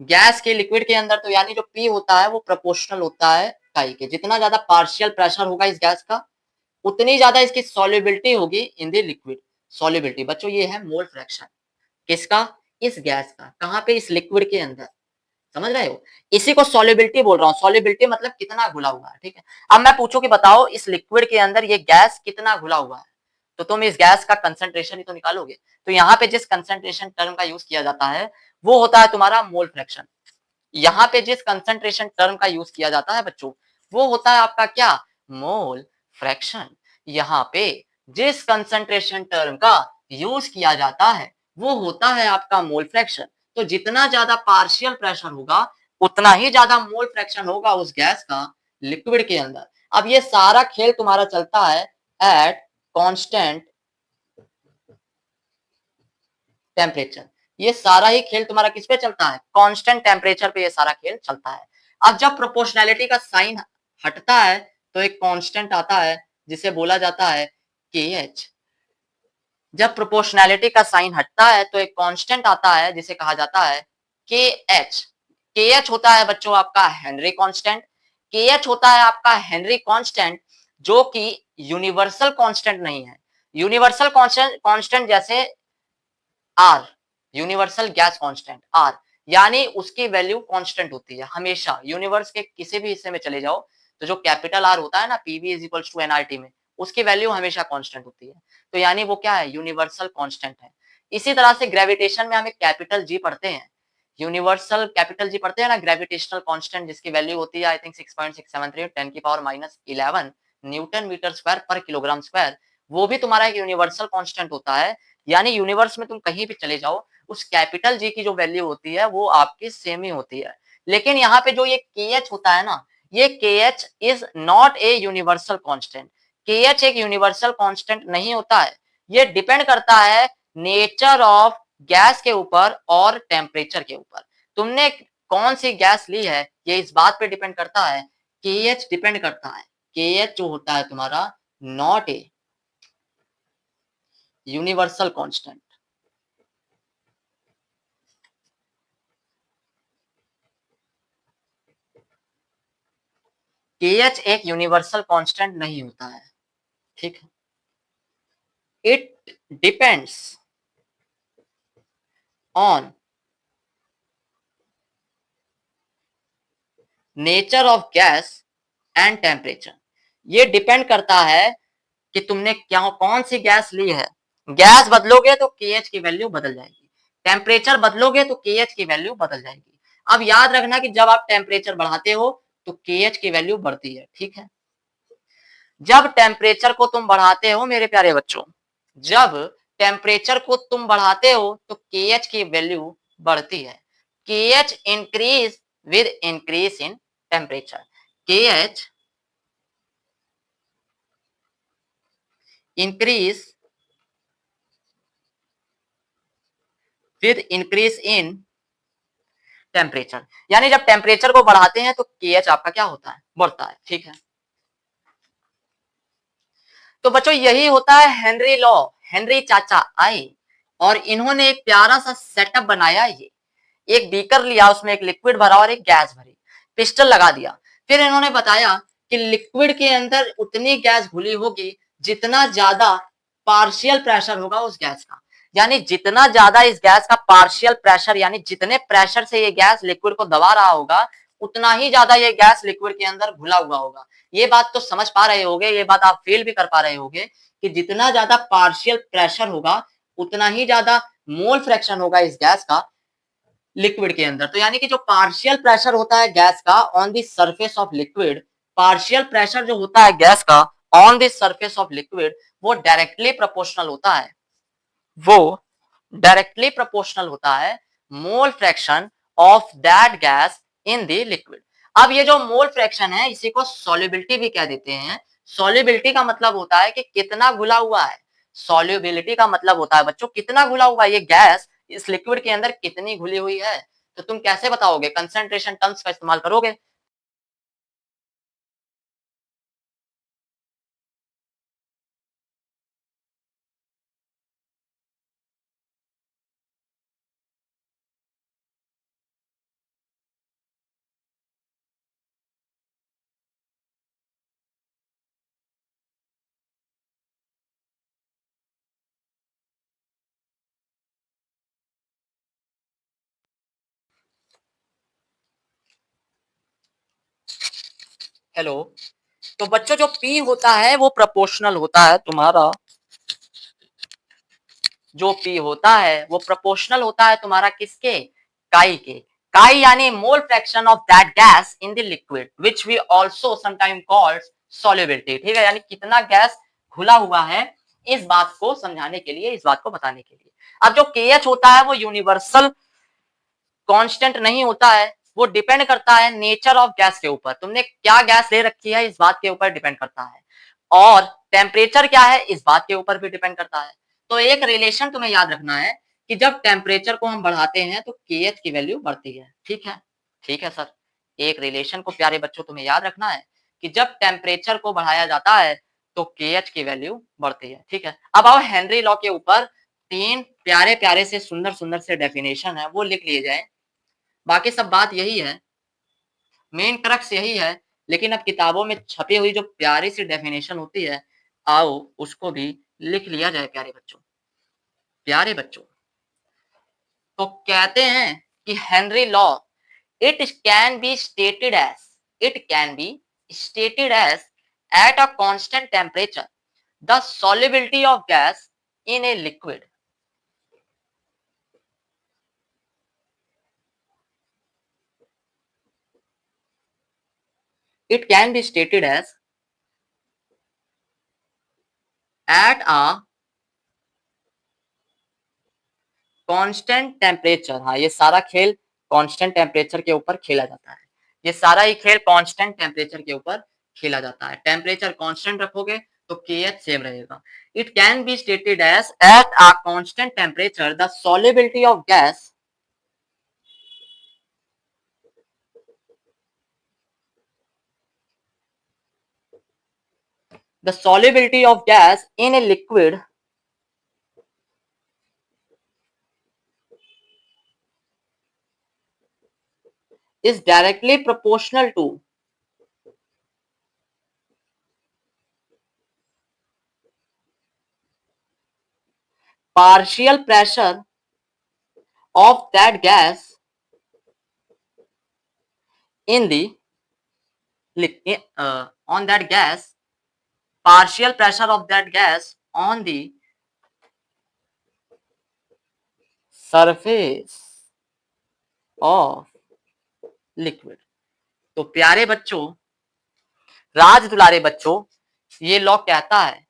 गैस के लिक्विड के अंदर। तो यानी जो पी होता है वो प्रोपोर्शनल होता है काई के, जितना ज्यादा पार्शियल प्रेशर होगा इस गैस का उतनी ज्यादा इसकी सॉल्युबिलिटी होगी इन द लिक्विड। सॉल्युबिलिटी बच्चों ये है मोल फ्रैक्शन किसका, इस गैस का, कहां पे, इस लिक्विड के अंदर, समझ रहे हो, इसी को सॉल्युबिलिटी बोल रहा हूँ। सॉल्युबिलिटी मतलब कितना घुला हुआ है, ठीक है। अब मैं पूछूं कि बताओ इस लिक्विड के अंदर ये गैस कितना घुला हुआ है, तो तुम इस गैस का कंसंट्रेशन ही तो निकालोगे। तो यहाँ पे जिस कंसंट्रेशन टर्म का यूज किया जाता है वो होता है तुम्हारा मोल फ्रैक्शन। यहाँ पे जिस कंसंट्रेशन टर्म का यूज किया जाता है बच्चों वो होता है आपका क्या, मोल फ्रैक्शन। यहाँ पे जिस कंसंट्रेशन टर्म का यूज किया जाता है वो होता है आपका मोल फ्रैक्शन। तो जितना ज्यादा पार्शियल प्रेशर होगा उतना ही ज्यादा मोल फ्रैक्शन होगा उस गैस का लिक्विड के अंदर। अब ये सारा खेल तुम्हारा चलता है एट कांस्टेंट टेम्परेचर। ये सारा ही खेल तुम्हारा किस पे चलता है, कांस्टेंट टेम्परेचर पे ये सारा खेल चलता है। अब जब प्रोपोर्शनैलिटी का साइन हटता है तो एक कांस्टेंट आता है जिसे बोला जाता है के एच। जब प्रोपोर्शनैलिटी का साइन हटता है तो एक कांस्टेंट आता है जिसे कहा जाता है के एच। के एच होता है बच्चों आपका हेनरी कांस्टेंट। के एच होता है आपका हेनरी कांस्टेंट जो कि यूनिवर्सल कांस्टेंट नहीं है। यूनिवर्सल कांस्टेंट जैसे R, universal gas constant R, यानी उसकी वैल्यू कांस्टेंट होती है हमेशा। यूनिवर्स के किसी भी हिस्से में चले जाओ तो जो कैपिटल आर होता है ना PV is equals to nRT में, उसकी वैल्यू हमेशा कांस्टेंट होती है। तो यानी वो क्या है, यूनिवर्सल कांस्टेंट है। इसी तरह से ग्रेविटेशन में हमें कैपिटल जी पढ़ते हैं, यूनिवर्सल कैपिटल जी पढ़ते हैं ना, ग्रेविटेशनल कांस्टेंट जिसकी वैल्यू होती है आई थिंक 6.673 10 की पावर -11 न्यूटन मीटर स्क्वायर पर किलोग्राम स्क्वायर। वो भी तुम्हारा एक यूनिवर्सल कांस्टेंट होता है। यानी यूनिवर्स में तुम कहीं भी चले जाओ उस कैपिटल जी की जो वैल्यू होती है वो आपकी सेम ही होती है। लेकिन यहाँ पे जो ये के एच होता है ना, ये के H is not a universal constant. के एच एक यूनिवर्सल कांस्टेंट नहीं होता है। ये डिपेंड करता है नेचर ऑफ गैस के ऊपर और टेम्परेचर के ऊपर। तुमने कौन सी गैस ली है ये इस बात पे डिपेंड करता है, के एच डिपेंड करता है। के एच जो होता है तुम्हारा नॉट ए यूनिवर्सल कांस्टेंट। के एच एक यूनिवर्सल कांस्टेंट नहीं होता है, ठीक है। It depends on nature of gas and temperature. ये डिपेंड करता है कि तुमने क्या कौन सी गैस ली है। गैस बदलोगे तो के एच की वैल्यू बदल जाएगी, टेम्परेचर बदलोगे तो के एच की वैल्यू बदल जाएगी। अब याद रखना कि जब आप टेम्परेचर बढ़ाते हो तो के एच की वैल्यू बढ़ती है, ठीक है। जब टेम्परेचर को तुम बढ़ाते हो मेरे प्यारे बच्चों, जब टेम्परेचर को तुम बढ़ाते हो तो के एच की वैल्यू बढ़ती है। K H increase with increase in temperature. K H increase with increase in temperature. यानी जब टेम्परेचर को बढ़ाते हैं तो के एच आपका क्या होता है, बढ़ता है, ठीक है। तो बच्चों यही होता है हेनरी लॉ। हेनरी चाचा आए और इन्होंने एक प्यारा सा सेटअप बनाया। ये एक बीकर लिया, उसमें एक लिक्विड भरा और एक गैस भरी, पिस्टल लगा दिया। फिर इन्होंने बताया कि लिक्विड के अंदर उतनी गैस घुली होगी जितना ज्यादा पार्शियल प्रेशर होगा उस गैस का। यानी जितना ज्यादा इस गैस का पार्शियल प्रेशर, यानी जितने प्रेशर से ये गैस लिक्विड को दबा रहा होगा उतना ही ज्यादा ये गैस लिक्विड के अंदर घुला हुआ होगा। ये बात तो समझ पा रहे होगे, ये बात आप फील भी कर पा रहे होगे कि जितना ज्यादा पार्शियल प्रेशर होगा उतना ही ज्यादा मोल फ्रैक्शन होगा इस गैस का लिक्विड के अंदर। तो यानी कि जो पार्शियल प्रेशर होता है गैस का on the surface of liquid, partial pressure जो होता है गैस का on the surface of liquid वो डायरेक्टली प्रोपोर्शनल होता है, वो डायरेक्टली प्रोपोर्शनल होता है mole fraction of that gas in the liquid. अब ये जो मोल फ्रैक्शन है इसी को सॉल्युबिलिटी भी कह देते हैं। सॉल्युबिलिटी का मतलब होता है कि कितना घुला हुआ है। सॉल्युबिलिटी का मतलब होता है बच्चों कितना घुला हुआ है ये गैस इस लिक्विड के अंदर कितनी घुली हुई है। तो तुम कैसे बताओगे? कंसंट्रेशन टर्म्स का इस्तेमाल करोगे। हेलो। तो बच्चों जो पी होता है वो प्रोपोर्शनल होता है तुम्हारा, जो पी होता है वो प्रोपोर्शनल होता है तुम्हारा किसके? काई के। काई यानी mole fraction of that gas in the liquid which we also sometime called solubility. ठीक है, यानी कितना गैस घुला हुआ है इस बात को समझाने के लिए, इस बात को बताने के लिए। अब जो KH होता है वो यूनिवर्सल कांस्टेंट नहीं होता है, वो डिपेंड करता है नेचर ऑफ गैस के ऊपर। तुमने क्या गैस ले रखी है इस बात के ऊपर डिपेंड करता है, और टेम्परेचर क्या है इस बात के ऊपर भी डिपेंड करता है। तो एक रिलेशन तुम्हें याद रखना है कि जब टेम्परेचर को हम बढ़ाते हैं तो KH की वैल्यू बढ़ती है। ठीक है, ठीक है सर। एक रिलेशन को प्यारे बच्चों तुम्हें याद रखना है कि जब टेम्परेचर को बढ़ाया जाता है तो KH की वैल्यू बढ़ती है। ठीक है, अब आओ हेनरी लॉ के ऊपर तीन प्यारे प्यारे से सुंदर सुंदर से डेफिनेशन है वो लिख लिए जाए। बाकी सब बात यही है, मेन क्रक्स यही है, लेकिन अब किताबों में छपी हुई जो प्यारी सी डेफिनेशन होती है आओ उसको भी लिख लिया जाए प्यारे बच्चों। प्यारे बच्चों, तो कहते हैं कि Henry law it can be stated as, it can be stated as at a constant temperature the solubility of gas in a liquid, it can be stated as at a constant temperature. हाँ, ये सारा खेल constant temperature के ऊपर खेला जाता है। ये सारा ही खेल कांस्टेंट टेम्परेचर के ऊपर खेला जाता है। टेम्परेचर कांस्टेंट रखोगे तो KH सेम रहेगा। It can be stated as at a constant temperature the solubility of gas, the solubility of gas in a liquid is directly proportional to partial pressure of that gas in the on that gas, partial pressure of that gas on the surface of liquid। तो प्यारे बच्चों, राज दुलारे बच्चों, ये law कहता है,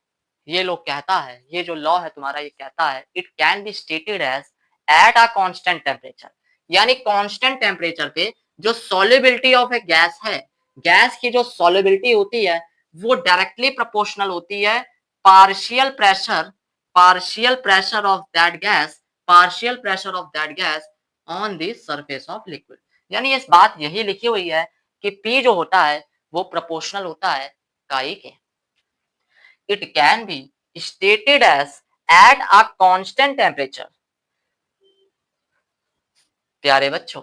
ये law कहता है, ये जो लॉ है तुम्हारा ये कहता है it can be stated as at a constant temperature, यानी कांस्टेंट टेम्परेचर पे जो सॉल्युबिलिटी ऑफ ए गैस है, गैस की जो सॉल्युबिलिटी होती है वो डायरेक्टली प्रोपोर्शनल होती है partial pressure, partial pressure of that gas, partial pressure of that gas on the surface of liquid. यानी इस बात यही लिखी हुई है कि P जो होता है वो प्रोपोर्शनल होता है काई के। It can be stated as at a constant temperature. प्यारे बच्चों,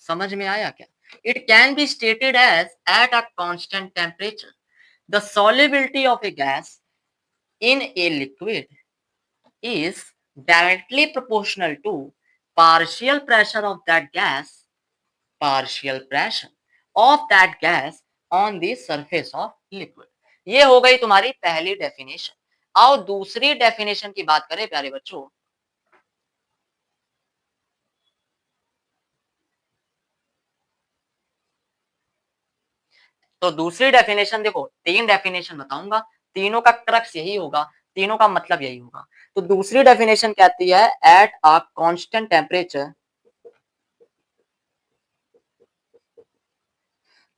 समझ में आया क्या? It can be stated as at a constant temperature the solubility of a gas in a liquid is directly proportional to partial pressure of that gas, partial pressure of that gas on the surface of liquid। ये हो गई तुम्हारी पहली definition. आओ दूसरी definition की बात करें प्यारे बच्चों। तो दूसरी डेफिनेशन देखो, तीन डेफिनेशन बताऊंगा, तीनों का क्रक्स यही होगा तीनों का मतलब यही होगा। तो दूसरी डेफिनेशन कहती है eight a constant temperature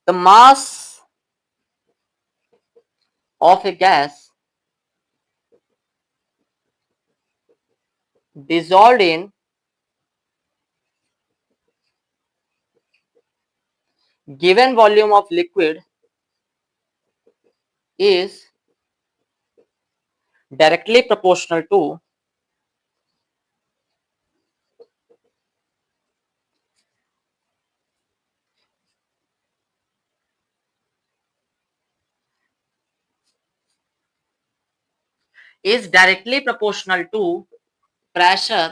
the mass of a gas dissolved in given volume of liquid is directly proportional to pressure।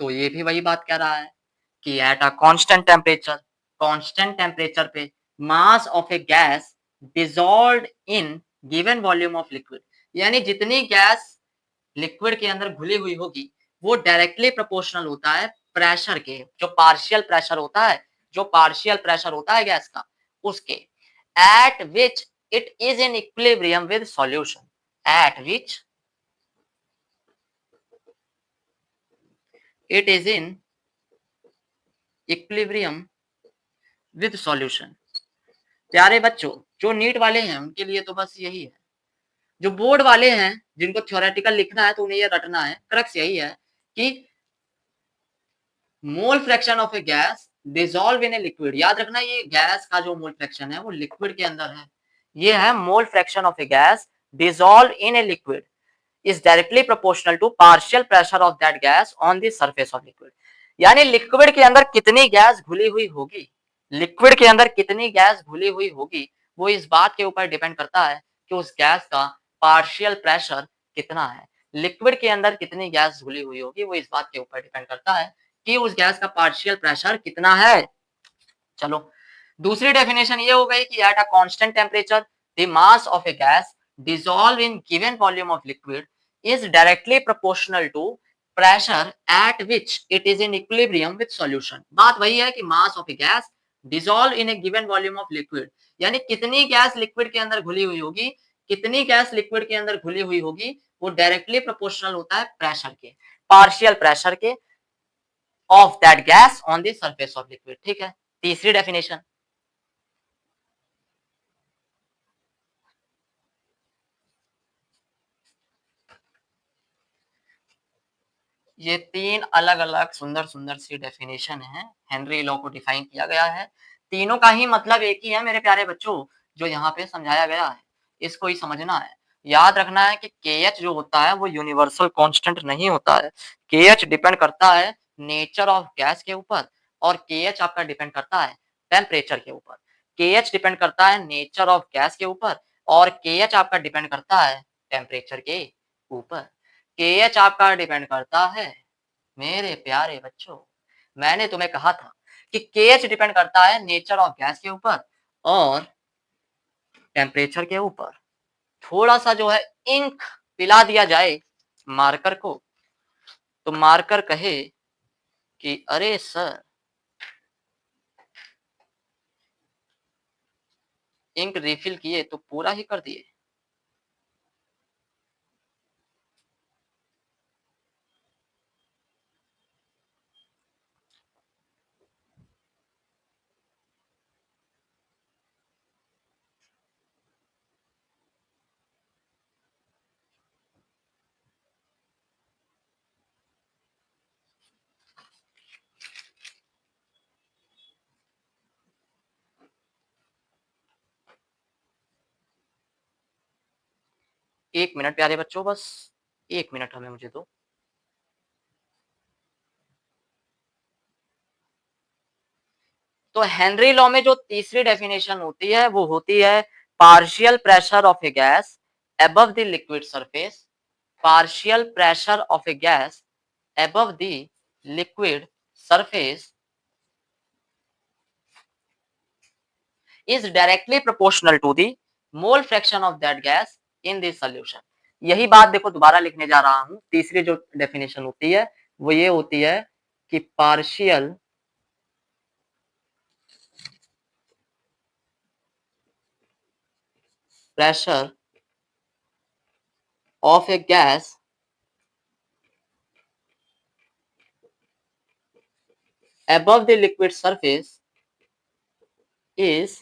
तो ये भी वही बात कह रहा है कि एट अ कांस्टेंट टेम्परेचर पे mass of a gas dissolve in given volume of liquid, यानी जितनी गैस लिक्विड के अंदर घुली हुई होगी वो डायरेक्टली प्रोपोर्शनल होता है प्रेशर के, जो पार्शियल प्रेशर होता है, जो पार्शियल प्रेशर होता है गैस का, उसके eight which it is in equilibrium with solution, eight which it is in equilibrium with solution. प्यारे बच्चों, जो नीट वाले हैं उनके लिए तो बस यही है, जो बोर्ड वाले हैं जिनको थ्योरेटिकल लिखना है तो उन्हें ये रटना है, क्रक्स यही है कि मोल fraction of a gas dissolve in a liquid. याद रखना ये गैस का जो मोल फ्रैक्शन है वो लिक्विड के अंदर है, ये है mole fraction of a gas dissolve in a liquid is directly proportional to partial pressure of that gas on the surface of liquid. यानी लिक्विड के अंदर कितनी गैस घुली हुई होगी, लिक्विड के अंदर कितनी गैस घुली हुई होगी वो इस बात के ऊपर डिपेंड करता है कि उस गैस का पार्शियल प्रेशर कितना है। लिक्विड के अंदर कितनी गैस घुली हुई होगी वो इस बात के ऊपर डिपेंड करता है कि उस गैस का पार्शियल प्रेशर कितना है। चलो, दूसरी डेफिनेशन ये हो गई कि eight a constant temperature the mass of a gas dissolve in given volume of liquid is directly proportional to pressure at which it is in equilibrium with solution। बात वही है कि mass of a gas dissolve in a given volume of liquid, यानी कितनी gas liquid के अंदर घुली हुई होगी, कितनी गैस लिक्विड के अंदर घुली हुई होगी वो डायरेक्टली प्रोपोर्शनल होता है प्रेशर के, पार्शियल प्रेशर के of that gas on the surface of liquid. ठीक है, तीसरी डेफिनेशन, ये तीन अलग अलग सुंदर सुंदर सी डेफिनेशन है, हेनरी लॉ को डिफाइन किया गया है, तीनों का ही मतलब एक ही है मेरे प्यारे बच्चों, जो यहाँ पे समझाया गया है इसको ही समझना है। याद रखना है कि के एच जो होता है वो यूनिवर्सल कांस्टेंट नहीं होता है, के एच डिपेंड करता है नेचर ऑफ गैस के ऊपर, और के एच आपका डिपेंड करता है टेम्परेचर के ऊपर। के एच डिपेंड करता है नेचर ऑफ गैस के ऊपर, और के एच आपका डिपेंड करता है टेम्परेचर के ऊपर। के एच आपका डिपेंड करता है मेरे प्यारे बच्चों, मैंने तुम्हें कहा था कि के एच डिपेंड करता है नेचर ऑफ गैस के ऊपर और टेम्परेचर के ऊपर। थोड़ा सा जो है इंक पिला दिया जाए मार्कर को, तो मार्कर कहे कि अरे सर इंक रिफिल किए तो पूरा ही कर दिए। एक मिनट प्यारे बच्चों, बस एक मिनट हमें मुझे दो। तो हेनरी लॉ में जो तीसरी डेफिनेशन होती है वो होती है partial pressure of a gas above the liquid surface, partial pressure of a gas above the liquid surface is directly proportional to the mole fraction of that gas in the solution। यही बात देखो दोबारा लिखने जा रहा हूं, तीसरी जो डेफिनेशन होती है वो ये होती है कि partial pressure of a gas above the liquid surface is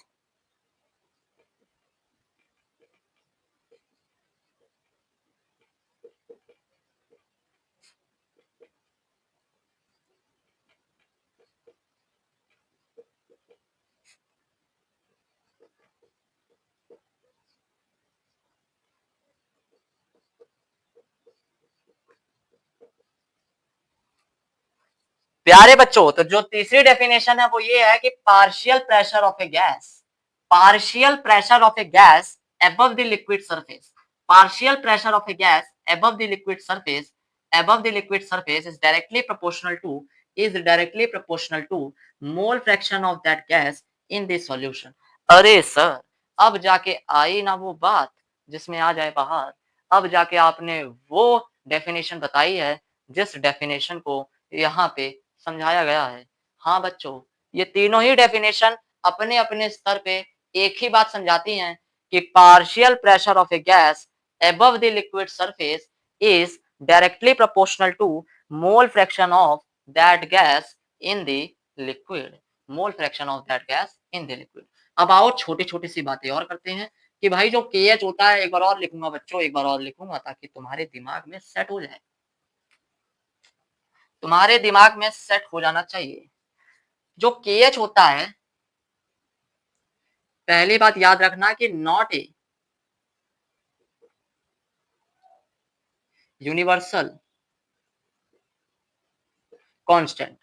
प्यारे बच्चों, तो जो तीसरी डेफिनेशन है वो ये है कि partial pressure of a gas, partial pressure of a gas above the liquid surface, partial pressure of a gas above the liquid surface, above the liquid surface is directly proportional to mole fraction of that gas in the solution। अरे sir, अब जाके आई ना वो बात जिसमें आ जाए बाहर, अब जाके आपने वो डेफिनेशन बताई है जिस डेफिनेशन को यहाँ पे समझाया गया है। हाँ बच्चों, ये तीनों ही डेफिनेशन अपने अपने स्तर पे एक ही बात समझाती हैं कि partial pressure of a gas above the liquid surface is directly proportional to mole fraction of that gas in the liquid, mole fraction of that gas in the liquid। अब आओ छोटी छोटी सी बातें और करते हैं कि भाई जो KH होता है, एक बार और लिखूंगा बच्चों, एक बार और लिखूंगा ताकि तुम्हारे दिमाग में सेट हो जाए, तुम्हारे दिमाग में सेट हो जाना चाहिए। जो KH होता है, पहली बात याद रखना कि not a universal constant,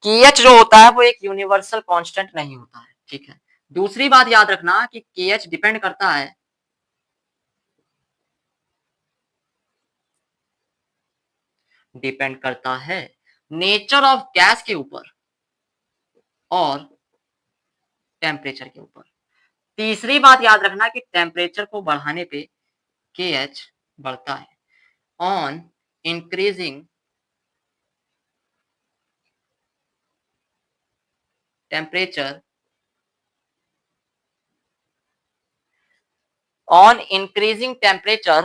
KH जो होता है वो एक यूनिवर्सल कांस्टेंट नहीं होता है, ठीक है। दूसरी बात याद रखना कि KH डिपेंड करता है नेचर ऑफ गैस के ऊपर और टेम्परेचर के ऊपर। तीसरी बात याद रखना कि टेम्परेचर को बढ़ाने पे KH बढ़ता है। On increasing temperature, on increasing temperature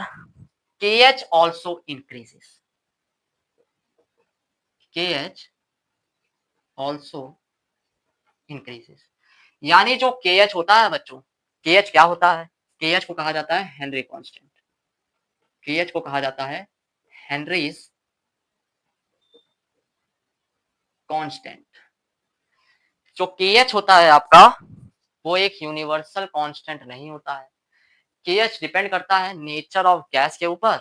KH also increases, KH also increases। यानी जो KH होता है बच्चों, KH क्या होता है? KH को कहा जाता है हेनरी कांस्टेंट, KH को कहा जाता है हेनरीज कांस्टेंट। जो KH होता है आपका, वो एक यूनिवर्सल कांस्टेंट नहीं होता है। KH डिपेंड करता है नेचर ऑफ गैस के ऊपर,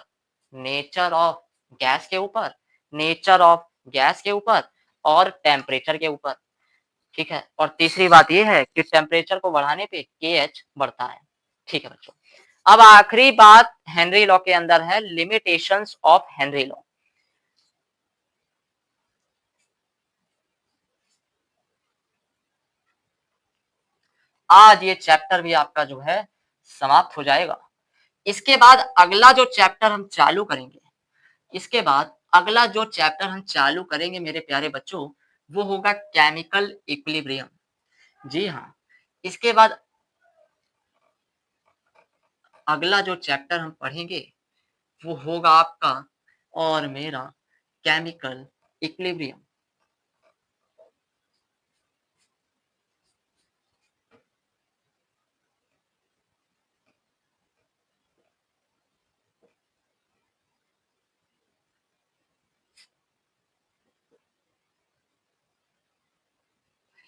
नेचर ऑफ गैस के ऊपर, नेचर ऑफ गैस के ऊपर और टेम्परेचर के ऊपर, ठीक है। और तीसरी बात ये है कि टेम्परेचर को बढ़ाने पे KH बढ़ता है, ठीक है बच्चों। अब आखिरी बात हेनरी लॉ के अंदर है, लिमिटेशंस ऑफ हेनरी लॉ। आज ये चैप्टर भी आपका जो है समाप्त हो जाएगा। इसके बाद अगला जो चैप्टर हम चालू करेंगे, इसके बाद अगला जो चैप्टर हम चालू करेंगे मेरे प्यारे बच्चों, वो होगा केमिकल इक्विलिब्रियम। जी हाँ, इसके बाद अगला जो चैप्टर हम पढ़ेंगे वो होगा आपका और मेरा chemical equilibrium.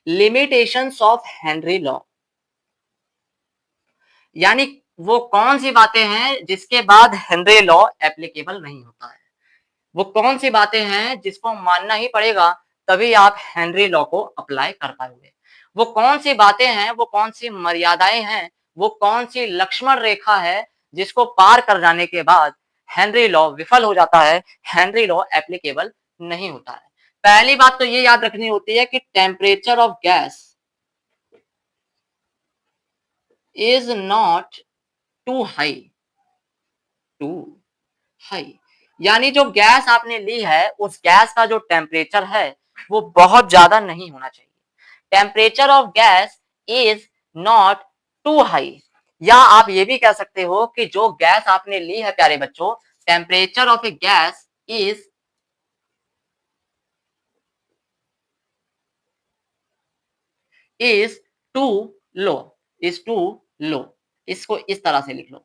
Limitations of Henry law, यानी वो कौन सी बातें हैं जिसके बाद हेनरी लॉ एप्लीकेबल नहीं होता है, वो कौन सी बातें हैं जिसको मानना ही पड़ेगा तभी आप हेनरी लॉ को अप्लाई कर पाएंगे। वो कौन सी बातें हैं, वो कौन सी मर्यादाएं हैं, वो कौन सी लक्ष्मण रेखा है जिसको पार कर जाने के बाद हेनरी लॉ विफल हो जाता है, हेनरी लॉ एप्लीकेबल नहीं होता है। पहली बात तो ये याद रखनी होती है कि temperature of gas is not too high, too high, यानी जो गैस आपने ली है उस गैस का जो टेम्परेचर है वो बहुत ज्यादा नहीं होना चाहिए। Temperature of gas is not too high, या आप ये भी कह सकते हो कि जो गैस आपने ली है प्यारे बच्चों, temperature of a gas is too low, is too low. इसको इस तरह से लिख लो।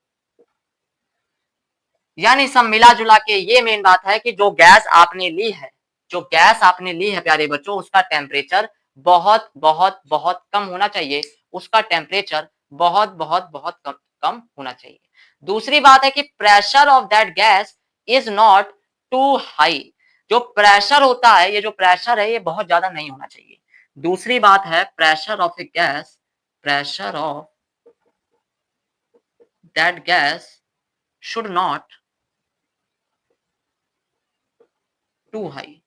यानी सब मिला जुला के ये मेन बात है कि जो गैस आपने ली है, जो गैस आपने ली है प्यारे बच्चों, उसका टेम्परेचर बहुत बहुत बहुत कम होना चाहिए, उसका टेम्परेचर बहुत बहुत बहुत कम कम होना चाहिए। दूसरी बात है कि pressure of that gas is not too high. जो प्रेशर होता है, ये जो प्रेशर है, ये बहुत ज्यादा नहीं होना चाहिए। दूसरी बात है pressure of a gas, pressure of that gas should not too high.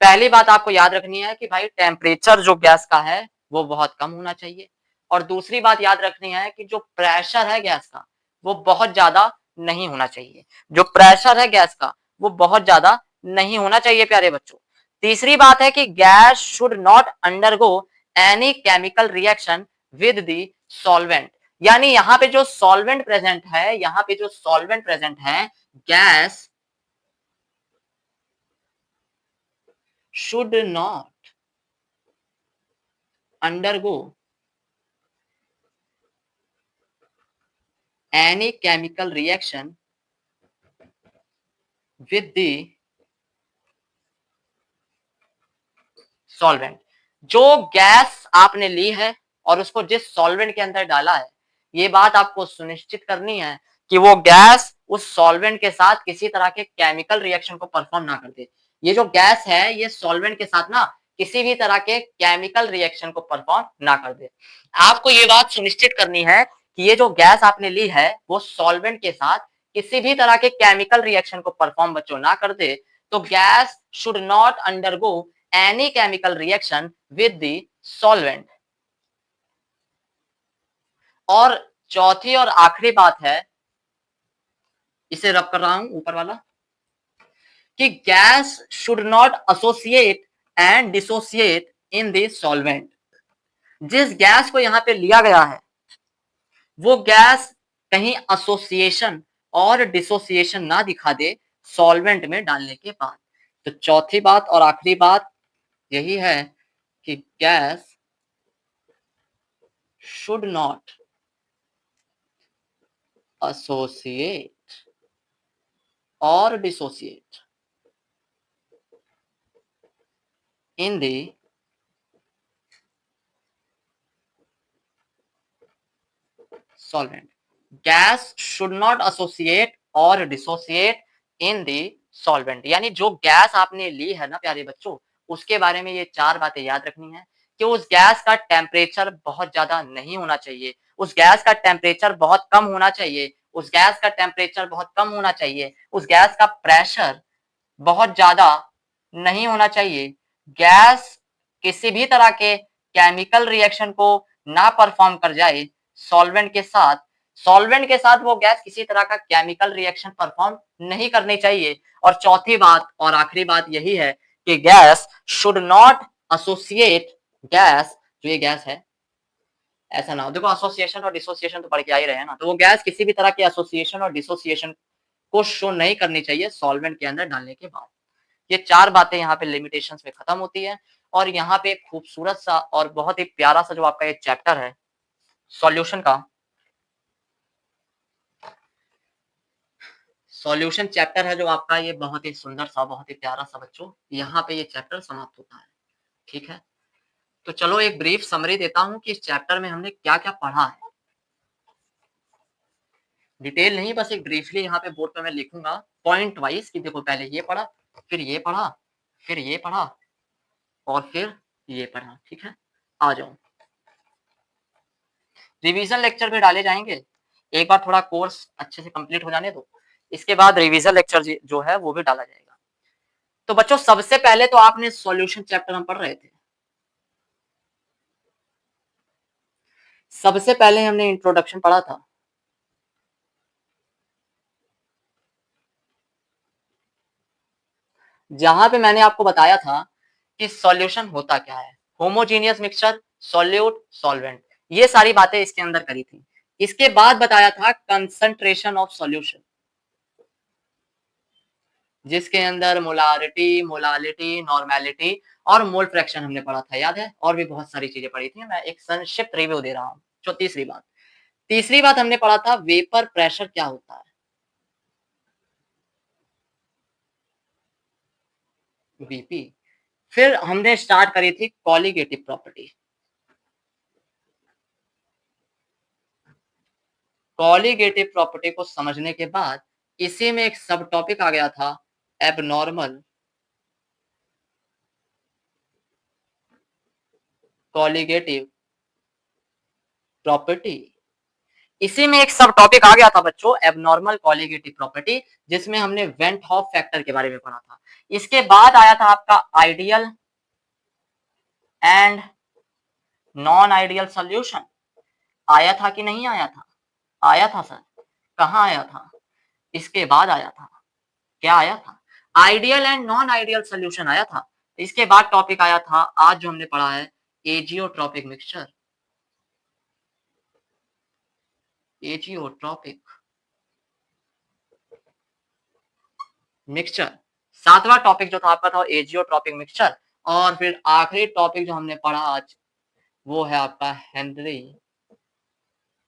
पहली बात आपको याद रखनी है कि भाई टेम्परेचर जो गैस का है वो बहुत कम होना चाहिए, और दूसरी बात याद रखनी है कि जो प्रेशर है गैस का वो बहुत ज्यादा नहीं होना चाहिए। जो प्रेशर है गैस का वो बहुत ज्यादा नहीं होना चाहिए प्यारे बच्चों। तीसरी बात है कि gas should not undergo any chemical reaction with the solvent. यानी यहाँ पे जो सॉल्वेंट प्रेजेंट है, यहाँ पे जो सॉल्वेंट प्रेजेंट है, gas should not undergo any chemical reaction with the solvent। जो गैस आपने ली है और उसको जिस सॉल्वेंट के अंदर डाला है, ये बात आपको सुनिश्चित करनी है कि वो गैस उस सॉल्वेंट के साथ किसी तरह के केमिकल रिएक्शन को परफॉर्म ना कर दे। ये जो गैस है ये सॉल्वेंट के साथ ना किसी भी तरह के केमिकल रिएक्शन को परफॉर्म ना कर दे। आपको ये बात सुनिश्चित करनी है कि ये जो गैस आपने ली है वो सॉल्वेंट के साथ किसी भी तरह के केमिकल रिएक्शन को परफॉर्म बच्चों ना कर दे। तो gas should not undergo any chemical reaction with the solvent। और चौथी और आखिरी बात है, इसे रब कर रहा हूं ऊपर वाला, कि gas should not associate and dissociate in the solvent. जिस गैस को यहां पे लिया गया है वो गैस कहीं एसोसिएशन और डिसोसिएशन ना दिखा दे सॉल्वेंट में डालने के बाद। तो चौथी बात और आखिरी बात यही है कि gas should not associate or dissociate in the solvent। gas should not associate or dissociate in the solvent। यानी जो गैस आपने ली है ना प्यारे बच्चों, उसके बारे में ये चार बातें याद रखनी है कि उस गैस का टेम्परेचर बहुत ज्यादा नहीं होना चाहिए, उस गैस का टेम्परेचर बहुत कम होना चाहिए, उस गैस का टेम्परेचर बहुत कम होना चाहिए, उस गैस का प्रेशर बहुत ज्यादा नहीं होना चाहिए। गैस किसी भी तरह के केमिकल रिएक्शन को ना परफॉर्म कर जाए सॉल्वेंट के साथ, सॉल्वेंट के साथ वो गैस किसी तरह का केमिकल रिएक्शन परफॉर्म नहीं करनी चाहिए। और चौथी बात और आखिरी बात यही है कि gas should not associate, gas जो ये गैस है ऐसा ना हो, देखो एसोसिएशन और डिसोसिएशन तो पढ़ के आ ही रहे हैं ना, तो वो गैस किसी भी तरह के एसोसिएशन और डिसोसिएशन को शो नहीं करनी चाहिए सॉल्वेंट के अंदर डालने के बाद। ये चार बातें यहाँ पे लिमिटेशंस में खत्म होती है। और यहाँ पे खूबसूरत सा और बहुत ही प्यारा सा जो आपका ये चैप्टर है सॉल्यूशन का, सॉल्यूशन चैप्टर है जो आपका, ये बहुत ही सुंदर सा, बहुत ही प्यारा सा बच्चों, यहाँ पे ये चैप्टर समाप्त होता है। ठीक है, तो चलो एक ब्रीफ समरी देता हूँ कि इस चैप्टर में हमने क्या क्या पढ़ा है। डिटेल नहीं, बस एक ब्रीफली यहाँ पे बोर्ड पे मैं लिखूंगा पॉइंट वाइज कि देखो पहले ये पढ़ा, फिर ये पढ़ा, फिर ये पढ़ा, और फिर ये पढ़ा। ठीक है, आ जाओ। रिवीजन लेक्चर भी डाले जाएंगे, एक बार थोड़ा कोर्स अच्छे से कंप्लीट हो जाने दो, इसके बाद रिवीजन लेक्चर जो है वो भी डाला जाएगा। तो बच्चों सबसे पहले तो आपने सॉल्यूशन चैप्टर हम पढ़ रहे थे, सबसे पहले हमने इंट्रोडक्शन पढ़ा था। जहां पे मैंने आपको बताया था कि सॉल्यूशन होता क्या है, होमोजीनियस मिक्सचर सॉल्यूट, सॉल्वेंट, ये सारी बातें इसके अंदर करी थी। इसके बाद बताया था कंसंट्रेशन ऑफ सॉल्यूशन, जिसके अंदर मोलारिटी, मोलालिटी, नॉर्मेलिटी और मोल फ्रैक्शन हमने पढ़ा था, याद है? और भी बहुत सारी चीजें पढ़ी थी, मैं एक संक्षिप्त रिव्यू दे रहा हूँ। तीसरी बात हमने पढ़ा था वेपर प्रेशर क्या होता है, वीपी। फिर हमने स्टार्ट करी थी कॉलिगेटिव प्रॉपर्टी। कॉलिगेटिव प्रॉपर्टी को समझने के बाद इसी में एक सब टॉपिक आ गया था एबनॉर्मल कॉलिगेटिव प्रॉपर्टी। इसी में एक सब टॉपिक आ गया था बच्चों एबनॉर्मल कॉलिगेटिव प्रॉपर्टी, जिसमें हमने वेंट हॉफ फैक्टर के बारे में पढ़ा था। इसके बाद आया था आपका ideal and non ideal solution. आया था कि नहीं आया था? आया था सर। कहाँ आया था? इसके बाद आया था। क्या आया था? Ideal and non ideal solution आया था। इसके बाद टॉपिक आया था आज जो हमने पढ़ा है एजियोट्रॉपिक मिक्सचर। एजियोट्रॉपिक मिक्सचर, सातवां टॉपिक जो था आपका था एजियोट्रॉपिक मिक्सचर। और फिर आखिरी टॉपिक जो हमने पढ़ा आज वो है आपका हेनरी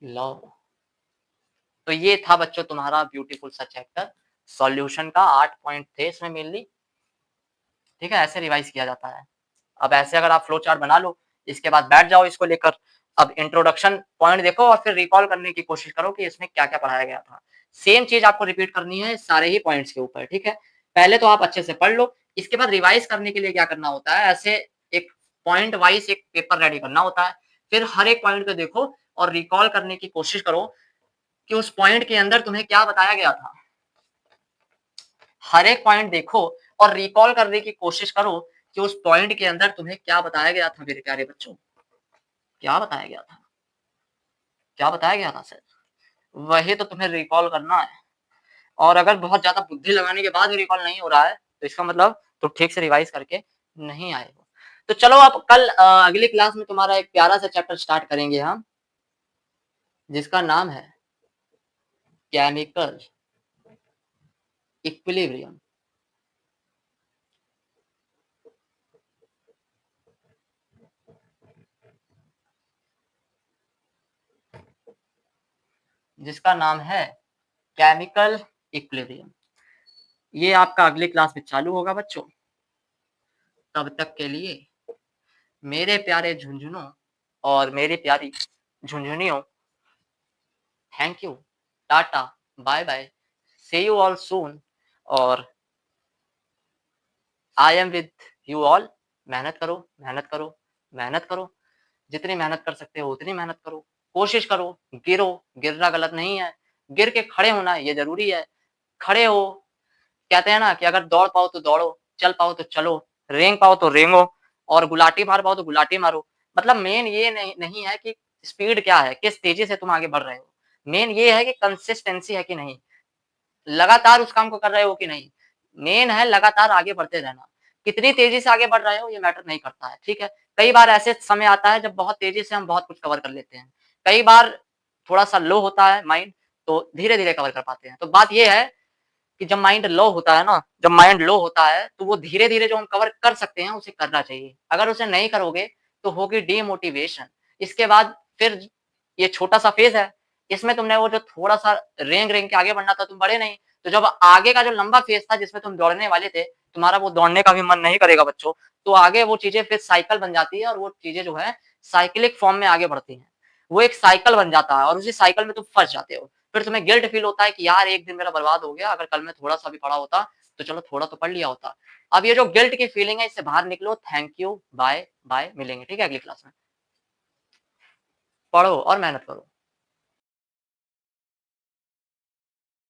लॉ। तो ये था बच्चों तुम्हारा ब्यूटीफुल सा चैप्टर। सॉल्यूशन का 8 पॉइंट थे इसमें मेनली, ठीक है? ऐसे रिवाइज किया जाता है। अब ऐसे अगर आप फ्लो चार्ट बना लो, इसके बाद बैठ जाओ इसको लेकर, अब इंट्रोडक्शन पॉइंट देखो और फिर रिकॉल करने की कोशिश करो कि इसमें क्या क्या पढ़ाया गया था। सेम चीज आपको रिपीट करनी है सारे ही पॉइंट्स के ऊपर, ठीक है? पहले तो आप अच्छे से पढ़ लो, इसके बाद रिवाइज करने के लिए क्या करना होता है, ऐसे एक पॉइंट वाइज एक पेपर रेडी करना होता है। फिर हर एक पॉइंट को देखो और रिकॉल करने की कोशिश करो कि उस पॉइंट के अंदर तुम्हें क्या बताया गया था। हर एक पॉइंट देखो और रिकॉल करने की कोशिश करो कि उस पॉइंट के अंदर तुम्हें क्या बताया गया था मेरे प्यारे बच्चों। क्या बताया गया था? क्या बताया गया था सर? वही तो तुम्हें रिकॉल करना है। और अगर बहुत ज्यादा बुद्धि लगाने के बाद भी रिकॉल नहीं हो रहा है तो इसका मतलब तुम ठीक से रिवाइज करके नहीं आए हो। तो चलो अब कल अगली क्लास में तुम्हारा एक प्यारा सा चैप्टर स्टार्ट करेंगे हम, जिसका नाम है केमिकल इक्विलिब्रियम। जिसका नाम है केमिकल इक्विलिब्रियम। ये आपका अगली क्लास में चालू होगा बच्चों। तब तक के लिए मेरे प्यारे झुंझुनों और मेरी प्यारी झुंझुनियों, thank you, tata, bye bye, see you all soon. और I am with you all. मेहनत करो, मेहनत करो, मेहनत करो। जितनी मेहनत कर सकते हो उतनी मेहनत करो। कोशिश करो, गिरो, गिरना गलत नहीं है, गिर के खड़े होना ये जरूरी है। खड़े हो, कहते हैं ना कि अगर दौड़ पाओ तो दौड़ो, चल पाओ तो चलो, रेंग पाओ तो रेंगो, और गुलाटी मार पाओ तो गुलाटी मारो। मतलब मेन ये नहीं है कि स्पीड क्या है, किस तेजी से तुम आगे बढ़ रहे हो। मेन ये है कि कंसिस्टेंसी है कि नहीं, लगातार उस काम को कर रहे हो कि नहीं। मेन है लगातार आगे बढ़ते रहना। कितनी तेजी से आगे बढ़ रहे हो ये मैटर नहीं करता है, ठीक है? कई बार ऐसे समय आता है जब बहुत तेजी से हम बहुत कुछ कवर कर लेते हैं, कई बार थोड़ा सा लो होता है माइंड, तो धीरे धीरे कवर कर पाते हैं। तो बात ये है कि जब माइंड लो होता है ना, जब माइंड लो होता है तो वो धीरे धीरे जो हम कवर कर सकते हैं उसे करना चाहिए। अगर उसे नहीं करोगे तो होगी डीमोटिवेशन। इसके बाद फिर ये छोटा सा फेज है, इसमें तुमने वो जो थोड़ा सा रेंग रेंग के आगे बढ़ना था तुम बढ़े नहीं, तो जब आगे का जो लंबा फेज था जिसमें तुम दौड़ने वाले थे, तुम्हारा वो दौड़ने का भी मन नहीं करेगा बच्चों, तो आगे वो चीजें फिर साइकिल बन जाती है और वो चीजें जो है साइकिलिक फॉर्म में आगे बढ़ती हैं। वो एक साइकिल बन जाता है और उसी साइकिल में तुम फंस जाते हो। फिर तुम्हें गिल्ट फील होता है कि यार एक दिन मेरा बर्बाद हो गया, अगर कल मैं थोड़ा सा भी पढ़ा होता तो चलो थोड़ा तो पढ़ लिया होता। अब ये जो गिल्ट की फीलिंग है इससे बाहर निकलो। थैंक यू, बाय बाय, मिलेंगे ठीक है अगली क्लास में। पढ़ो और मेहनत करो।